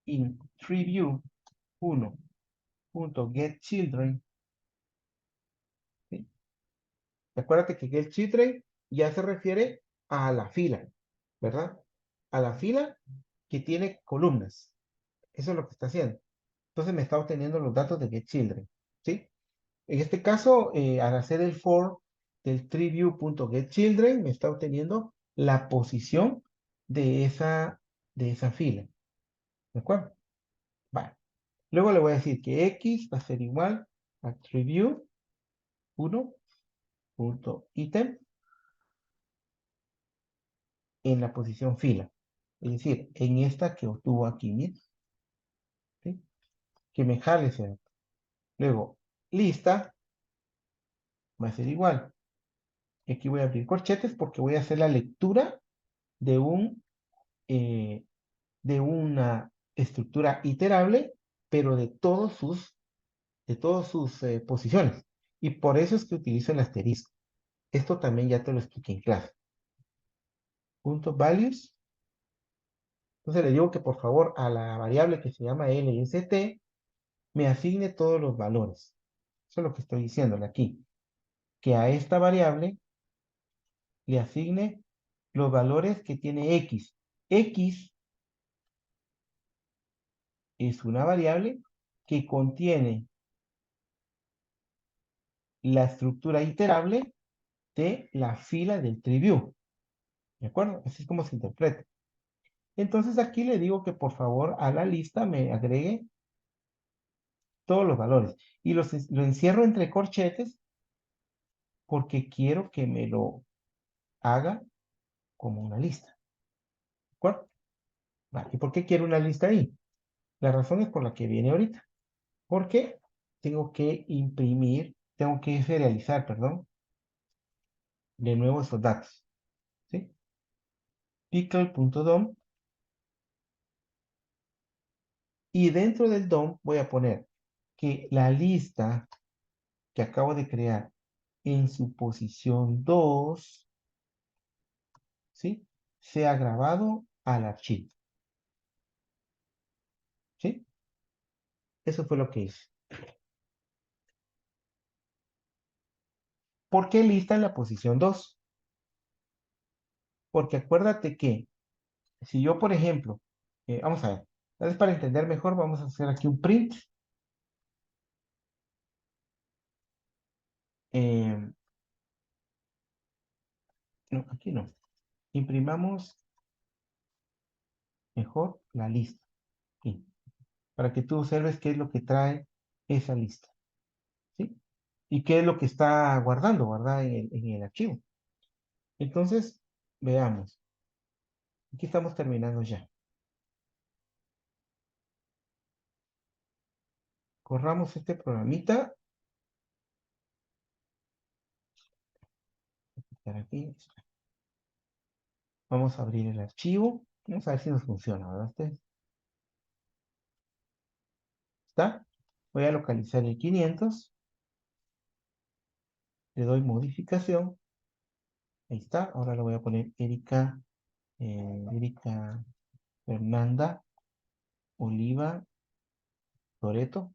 in preview1.getChildren. ¿Sí? Acuérdate que getChildren ya se refiere a la fila, ¿verdad? A la fila que tiene columnas. Eso es lo que está haciendo. Entonces me está obteniendo los datos de getChildren, ¿sí? En este caso, al hacer el for del preview.getChildren, me está obteniendo la posición de esa fila. ¿De acuerdo? Vale. Luego le voy a decir que X va a ser igual a preview1.item en la posición fila. Es decir, en esta que obtuvo aquí, ¿sí? Que me jale ese dato. Luego, lista va a ser igual. Aquí voy a abrir corchetes porque voy a hacer la lectura de eh, de una estructura iterable, pero de todas sus posiciones. Y por eso es que utilizo el asterisco. Esto también ya te lo expliqué en clase. Punto values Entonces le digo que por favor a la variable que se llama LST me asigne todos los valores. Eso es lo que estoy diciéndole aquí. Que a esta variable le asigne los valores que tiene X. X es una variable que contiene la estructura iterable de la fila del tree ¿De acuerdo? Así es como se interpreta. Entonces aquí le digo que por favor a la lista me agregue todos los valores. Y lo encierro entre corchetes porque quiero que me lo haga como una lista. ¿De acuerdo? Vale. ¿Y por qué quiero una lista ahí? La razón es por la que viene ahorita. Porque tengo que imprimir, tengo que serializar, perdón, de nuevo esos datos. ¿Sí? Pickle.dom y dentro del DOM voy a poner que la lista que acabo de crear en su posición 2, ¿sí? Sea grabado al archivo, ¿sí? Eso fue lo que hice. ¿Por qué lista en la posición 2? Porque acuérdate que si yo, por ejemplo, vamos a ver, tal vez para entender mejor, vamos a hacer aquí un print. eh, no, aquí no. Imprimamos mejor la lista, aquí, para que tú observes qué es lo que trae esa lista, ¿sí? Y qué es lo que está guardando, ¿verdad? En el archivo. Entonces, veamos. Aquí estamos terminando ya. Corramos este programita. Aquí. Vamos a abrir el archivo. Vamos a ver si nos funciona, ¿verdad? ¿Está? Voy a localizar el 500. Le doy modificación. Ahí está. Ahora le voy a poner Erika Fernanda Oliva Loreto.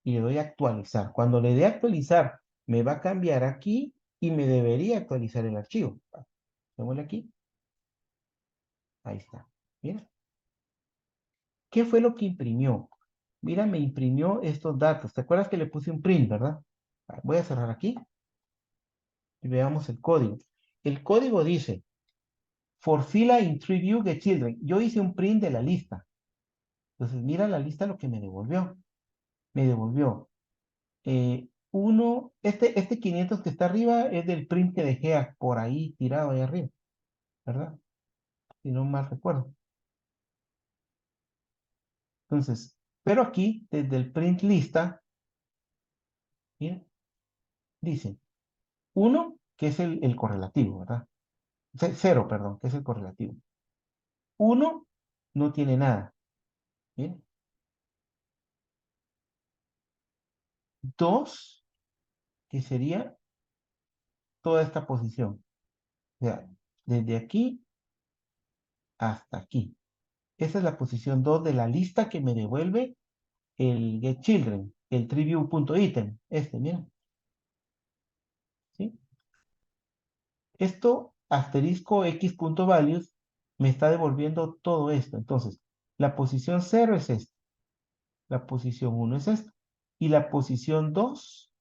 Y le doy a actualizar. Cuando le dé a actualizar, me va a cambiar aquí y me debería actualizar el archivo. Démosle aquí. Ahí está. Mira. ¿Qué fue lo que imprimió? Mira, me imprimió estos datos. ¿Te acuerdas que le puse un print, verdad? Voy a cerrar aquí y veamos el código. El código dice, for fila in tree view get children. Yo hice un print de la lista. Entonces, mira la lista lo que me devolvió. Me devolvió este 500 que está arriba es del print que dejé por ahí tirado ahí arriba, ¿verdad? Si no mal recuerdo. Entonces, pero aquí, desde el print lista, mira, dice 1, que es el correlativo, ¿verdad? Cero, perdón, que es el correlativo. 1 no tiene nada. Bien. 2, que sería toda esta posición. O sea, desde aquí hasta aquí. Esa es la posición 2 de la lista que me devuelve el getChildren, el triview.item. Mira. ¿Sí? Esto, asterisco x.values, me está devolviendo todo esto. Entonces, la posición 0 es esta. La posición 1 es esta. Y la posición 2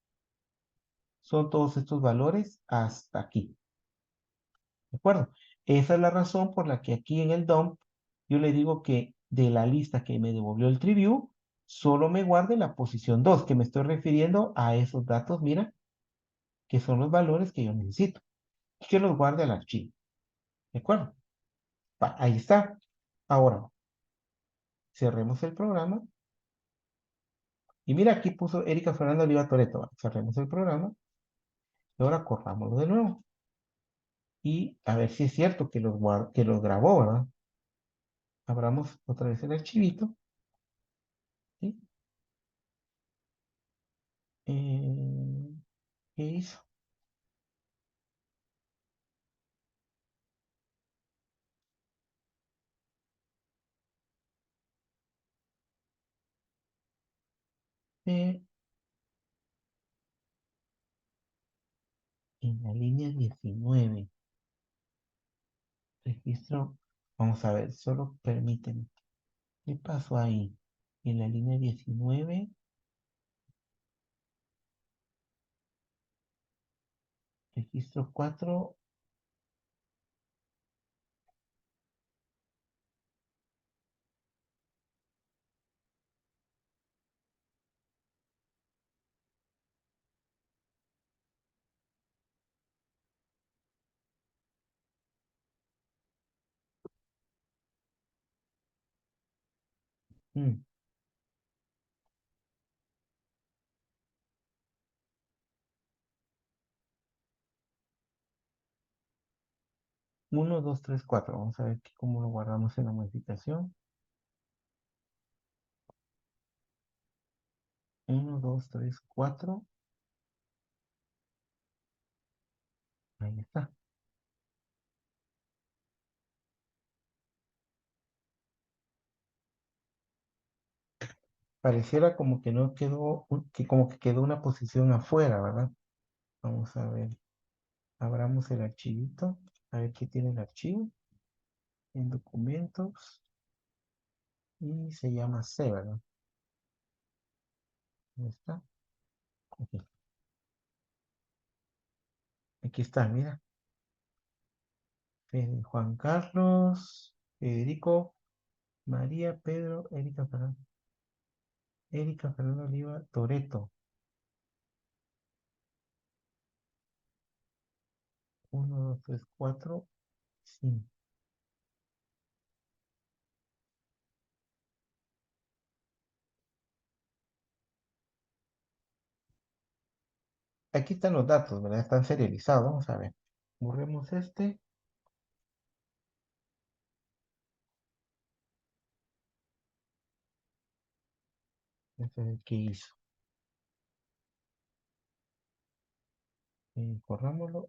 son todos estos valores hasta aquí. ¿De acuerdo? Esa es la razón por la que aquí en el dump yo le digo que de la lista que me devolvió el TreeView, solo me guarde la posición 2, que me estoy refiriendo a esos datos, mira, que son los valores que yo necesito. Y que los guarde al archivo. ¿De acuerdo? Ahí está. Ahora, cerremos el programa. Y mira, aquí puso Erika Fernanda Oliva Toreto. Cerremos el programa. Y ahora corrámoslo de nuevo. Y a ver si es cierto que los grabó, ¿verdad? Abramos otra vez el archivito. ¿Sí? ¿Qué hizo? en la línea 19. Registro. Vamos a ver, solo permíteme. ¿Qué pasó ahí? En la línea 19, registro 4. mm, 1, 2, 3, 4. Vamos a ver cómo lo guardamos en la modificación. 1, 2, 3, 4. Ahí está. Pareciera como que no quedó, que como que quedó una posición afuera, ¿verdad? Vamos a ver. Abramos el archivito. A ver qué tiene el archivo. En documentos. Y se llama C, ¿verdad? ¿Dónde está? Aquí. Aquí está, mira. Juan Carlos, Federico, María, Pedro, Erika Fernanda Oliva, Toreto. 1, 2, 3, 4, 5. Aquí están los datos, ¿verdad? Están serializados. Vamos a ver. Borremos este. Este es el que hizo. Corrámoslo.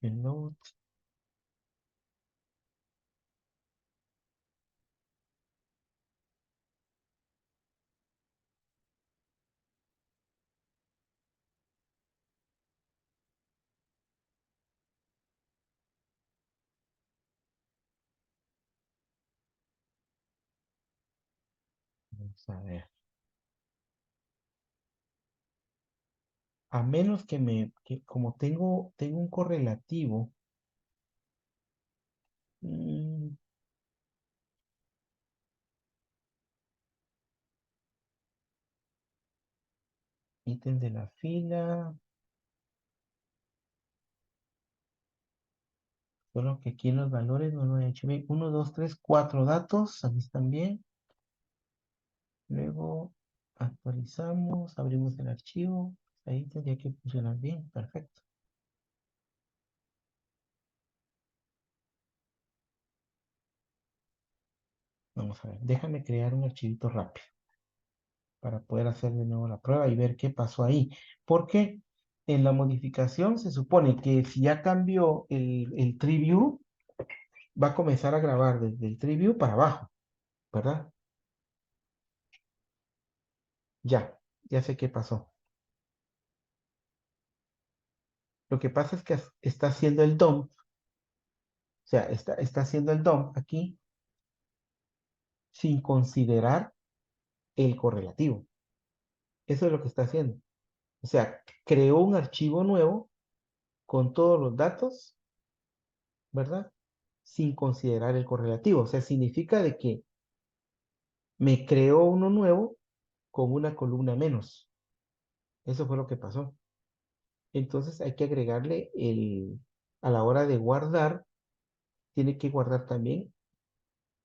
El note. Vamos a ver. A menos que como tengo un correlativo. mm, Ítem de la fila. Solo que aquí en los valores no lo he hecho bien. 1, 2, 3, 4 datos. Aquí están bien. Luego actualizamos, abrimos el archivo. Ahí tendría que funcionar bien. Perfecto. Vamos a ver. Déjame crear un archivito rápido para poder hacer de nuevo la prueba y ver qué pasó ahí. Porque en la modificación se supone que si ya cambió el tree view, va a comenzar a grabar desde el tree view para abajo, ¿verdad? Ya sé qué pasó. Lo que pasa es que está haciendo el dump, o sea, está haciendo el dump aquí sin considerar el correlativo. Eso es lo que está haciendo. O sea, creó un archivo nuevo con todos los datos, ¿verdad? Sin considerar el correlativo. O sea, significa de que me creó uno nuevo con una columna menos. Eso fue lo que pasó. Entonces hay que agregarle a la hora de guardar, tiene que guardar también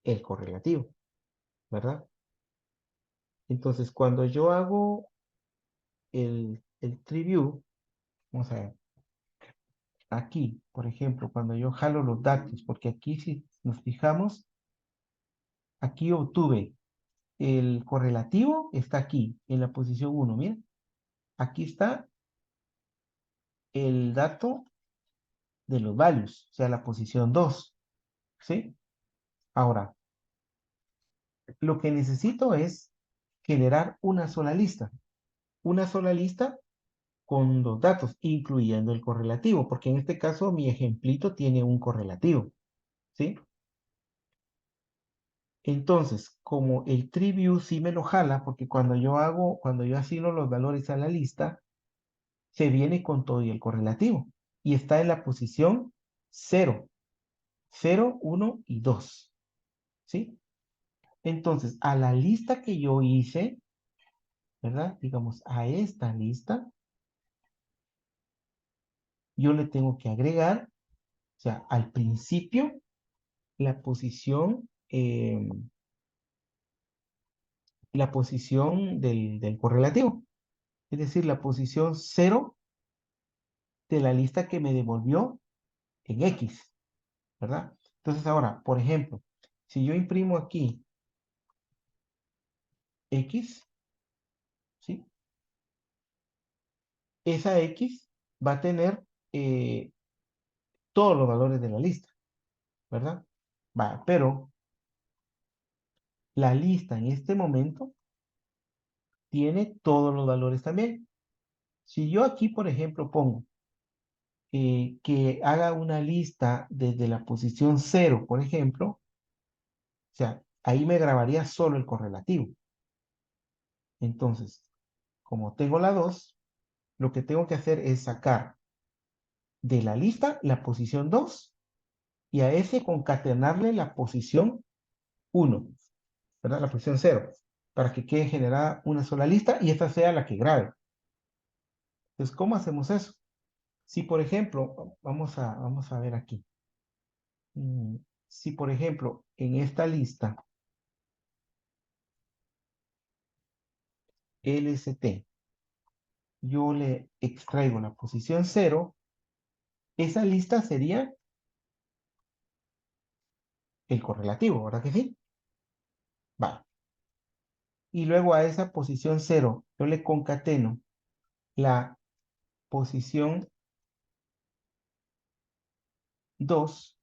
el correlativo, ¿verdad? Entonces, cuando yo hago el tree view, vamos a ver, aquí, por ejemplo, cuando yo jalo los datos, porque aquí si nos fijamos, aquí obtuve el correlativo, está aquí, en la posición 1, miren, aquí está el dato de los values, o sea, la posición 2, ¿sí? Ahora, lo que necesito es generar una sola lista con los datos, incluyendo el correlativo, porque en este caso mi ejemplito tiene un correlativo, ¿sí? Entonces, como el tree view sí me lo jala, porque cuando yo asigno los valores a la lista, se viene con todo y el correlativo, y está en la posición 0, 0, 1 y 2, ¿sí? Entonces, a la lista que yo hice, ¿verdad? Digamos, a esta lista, yo le tengo que agregar, o sea, al principio, la posición del correlativo, es decir, la posición 0 de la lista que me devolvió en X, ¿verdad? Entonces ahora, por ejemplo, si yo imprimo aquí X, ¿sí? Esa X va a tener eh, todos los valores de la lista, ¿verdad? Va, pero la lista en este momento tiene todos los valores también. Si yo aquí, por ejemplo, pongo que haga una lista desde la posición 0, por ejemplo, o sea, ahí me grabaría solo el correlativo. Entonces, como tengo la 2, lo que tengo que hacer es sacar de la lista la posición 2 y a ese concatenarle la posición 1, ¿verdad? La posición 0, para que quede generada una sola lista y esta sea la que grabe. Entonces, ¿cómo hacemos eso? Si, por ejemplo, vamos a ver aquí. Si, por ejemplo, en esta lista LST yo le extraigo la posición 0, esa lista sería el correlativo, ¿verdad que sí? Va. Y luego a esa posición 0 yo le concateno la posición 2,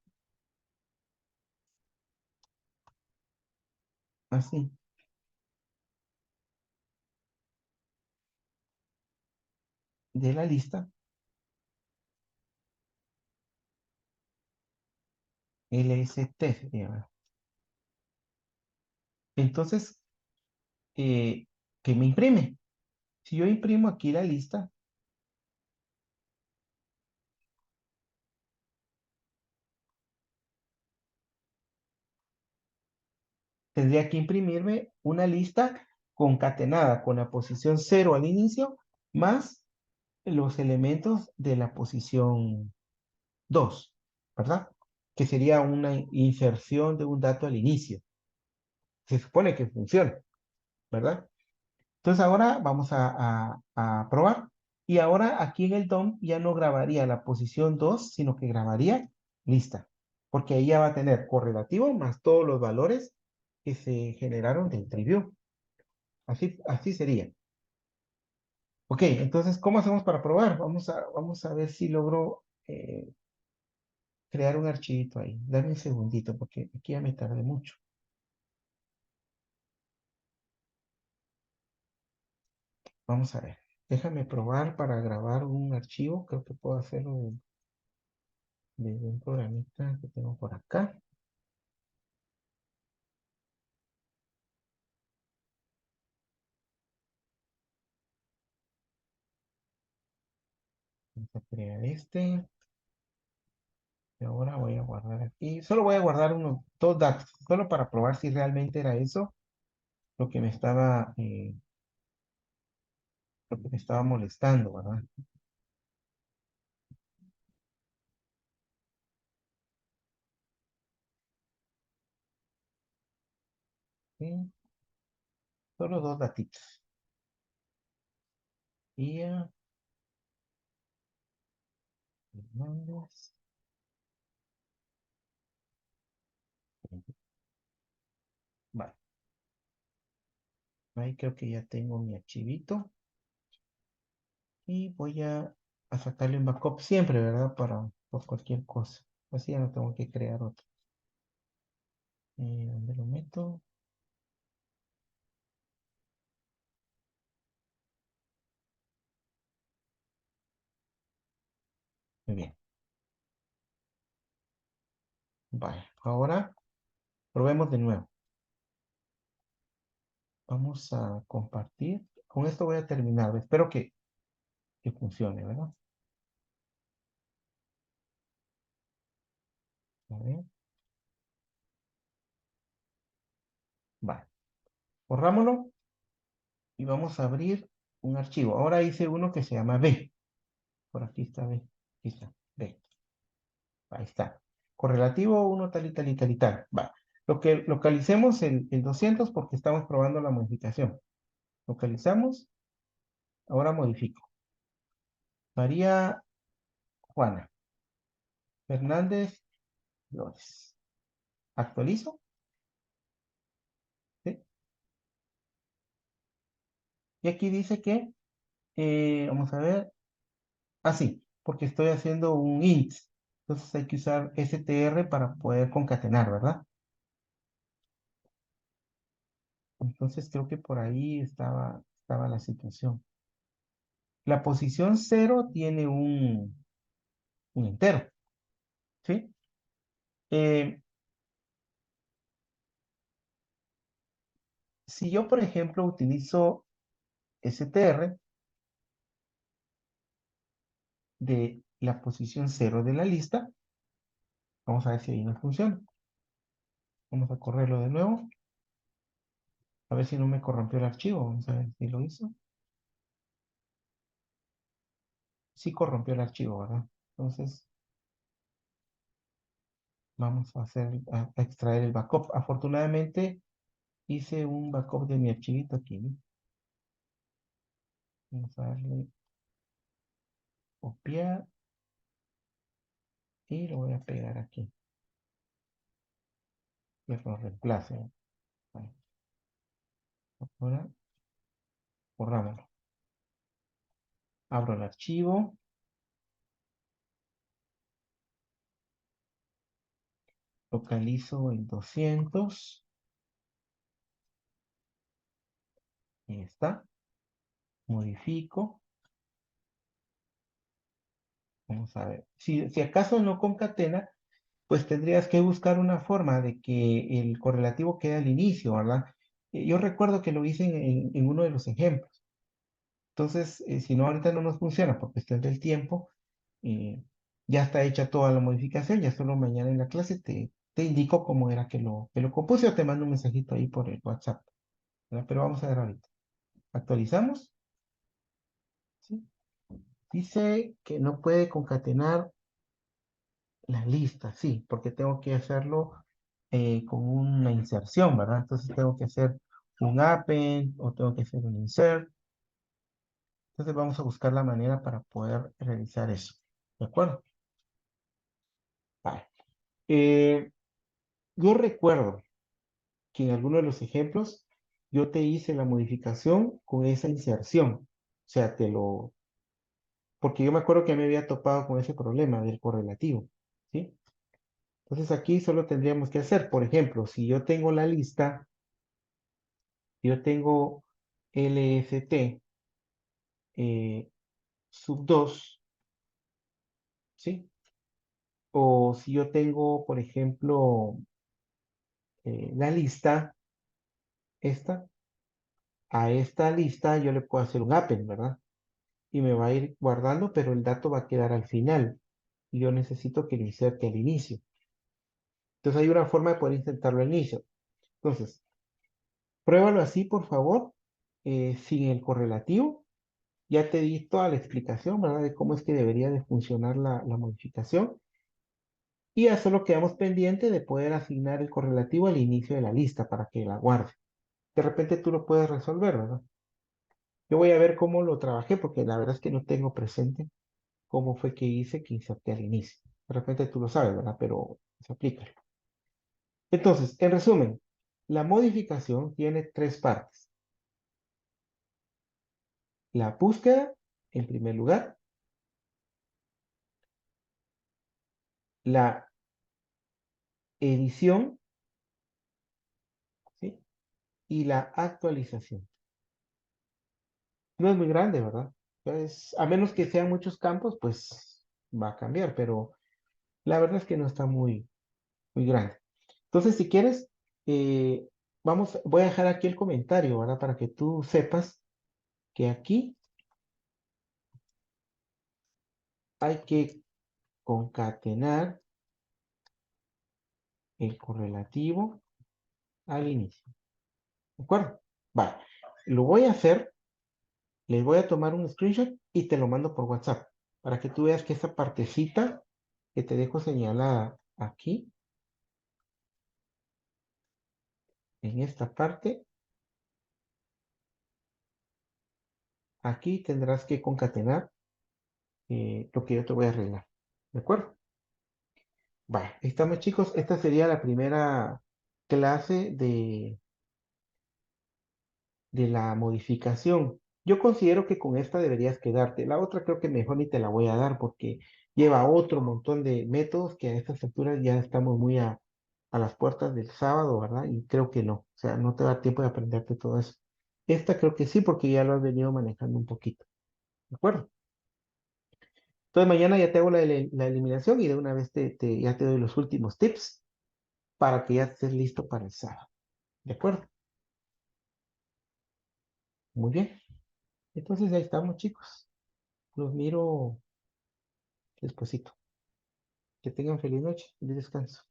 así, de la lista LST sería, ¿verdad? Entonces, ¿qué me imprime? Si yo imprimo aquí la lista, tendría que imprimirme una lista concatenada con la posición 0 al inicio, más los elementos de la posición 2, ¿verdad? Que sería una inserción de un dato al inicio. Se supone que funciona, ¿verdad? Entonces ahora vamos a probar. Y ahora aquí en el DOM ya no grabaría la posición 2, sino que grabaría lista. Porque ahí ya va a tener correlativo más todos los valores que se generaron del preview. Así sería. Ok, entonces, ¿cómo hacemos para probar? Vamos a ver si logro crear un archivito ahí. Dame un segundito porque aquí ya me tardé mucho. Vamos a ver. Déjame probar para grabar un archivo. Creo que puedo hacerlo desde un programita que tengo por acá. Vamos a crear este. Y ahora voy a guardar aquí. Solo voy a guardar dos datos. Solo para probar si realmente era eso lo que me estaba molestando, ¿verdad? Sí, solo dos datitos. Y Hernández. Vale. Ahí creo que ya tengo mi archivito. Y voy a sacarle un backup siempre, ¿verdad? Para por cualquier cosa. Así ya no tengo que crear otro. ¿Dónde lo meto? Muy bien. Vale. Ahora probemos de nuevo. Vamos a compartir. Con esto voy a terminar. Espero que funcione, ¿verdad? A ver. Vale. Borrámoslo y vamos a abrir un archivo. Ahora hice uno que se llama B. Por aquí está B. Aquí está B. Ahí está. Correlativo uno tal y tal y tal y tal. Va. Lo que localicemos el 200 porque estamos probando la modificación. Localizamos. Ahora modifico. María Juana Fernández Flores. Actualizo. ¿Sí? Y aquí dice que, vamos a ver, así, porque estoy haciendo un int. Entonces hay que usar str para poder concatenar, ¿verdad? Entonces creo que por ahí estaba la situación. La posición 0 tiene un entero, ¿sí? Eh, si yo, por ejemplo, utilizo str de la posición 0 de la lista, vamos a ver si ahí no funciona. Vamos a correrlo de nuevo. A ver si no me corrompió el archivo. Vamos a ver si lo hizo. Sí corrompió el archivo, ¿verdad? Entonces, vamos a extraer el backup. Afortunadamente, hice un backup de mi archivito aquí, ¿no? Vamos a darle copiar y lo voy a pegar aquí. Que lo reemplace. Ahí. Ahora, borrámoslo. Abro el archivo. Localizo en 200. Ahí está. Modifico. Vamos a ver. Si acaso no concatena, pues tendrías que buscar una forma de que el correlativo quede al inicio, ¿verdad? Yo recuerdo que lo hice en uno de los ejemplos. Entonces, si no, ahorita no nos funciona por cuestión del tiempo. eh, ya está hecha toda la modificación, ya solo mañana en la clase te indico cómo era que lo compuse o te mando un mensajito ahí por el WhatsApp, ¿verdad? Pero vamos a ver ahorita. Actualizamos, ¿sí? Dice que no puede concatenar la lista, sí, porque tengo que hacerlo con una inserción, ¿verdad? Entonces tengo que hacer un append o tengo que hacer un insert. Entonces vamos a buscar la manera para poder realizar eso. ¿De acuerdo? Vale. Eh, yo recuerdo que en alguno de los ejemplos yo te hice la modificación con esa inserción. O sea, porque yo me acuerdo que me había topado con ese problema del correlativo, ¿sí? Entonces aquí solo tendríamos que hacer, por ejemplo, si yo tengo la lista, yo tengo LST sub 2, ¿sí? O si yo tengo, por ejemplo, la lista, esta, a esta lista yo le puedo hacer un append, ¿verdad? Y me va a ir guardando, pero el dato va a quedar al final. Y yo necesito que lo inserte al inicio. Entonces hay una forma de poder intentarlo al inicio. Entonces, pruébalo así, por favor, sin el correlativo. Ya te di toda la explicación, ¿verdad? De cómo es que debería de funcionar la modificación. Y ya solo quedamos pendiente de poder asignar el correlativo al inicio de la lista para que la guarde. De repente tú lo puedes resolver, ¿verdad? Yo voy a ver cómo lo trabajé porque la verdad es que no tengo presente cómo fue que hice que inserté al inicio. De repente tú lo sabes, ¿verdad? Pero se aplica. Entonces, en resumen, la modificación tiene tres partes. La búsqueda, en primer lugar, la edición, ¿sí? Y la actualización. No es muy grande, ¿verdad? Entonces, a menos que sean muchos campos, pues va a cambiar, pero la verdad es que no está muy grande. Entonces, si quieres, eh, voy a dejar aquí el comentario, ¿verdad? Para que tú sepas que aquí hay que concatenar el correlativo al inicio. ¿De acuerdo? Vale. Lo voy a hacer, les voy a tomar un screenshot y te lo mando por WhatsApp para que tú veas que esa partecita que te dejo señalada aquí, en esta parte, aquí tendrás que concatenar lo que yo te voy a arreglar. ¿De acuerdo? Vale, ahí estamos chicos. Esta sería la primera clase de la modificación. Yo considero que con esta deberías quedarte. La otra creo que mejor ni te la voy a dar porque lleva otro montón de métodos que a estas alturas ya estamos muy a las puertas del sábado, ¿verdad? Y creo que no. O sea, no te da tiempo de aprenderte todo eso. Esta creo que sí porque ya lo has venido manejando un poquito. ¿De acuerdo? Entonces mañana ya te hago la eliminación y de una vez ya te doy los últimos tips para que ya estés listo para el sábado. ¿De acuerdo? Muy bien. Entonces ahí estamos, chicos. Los miro despuesito. Que tengan feliz noche, feliz descanso.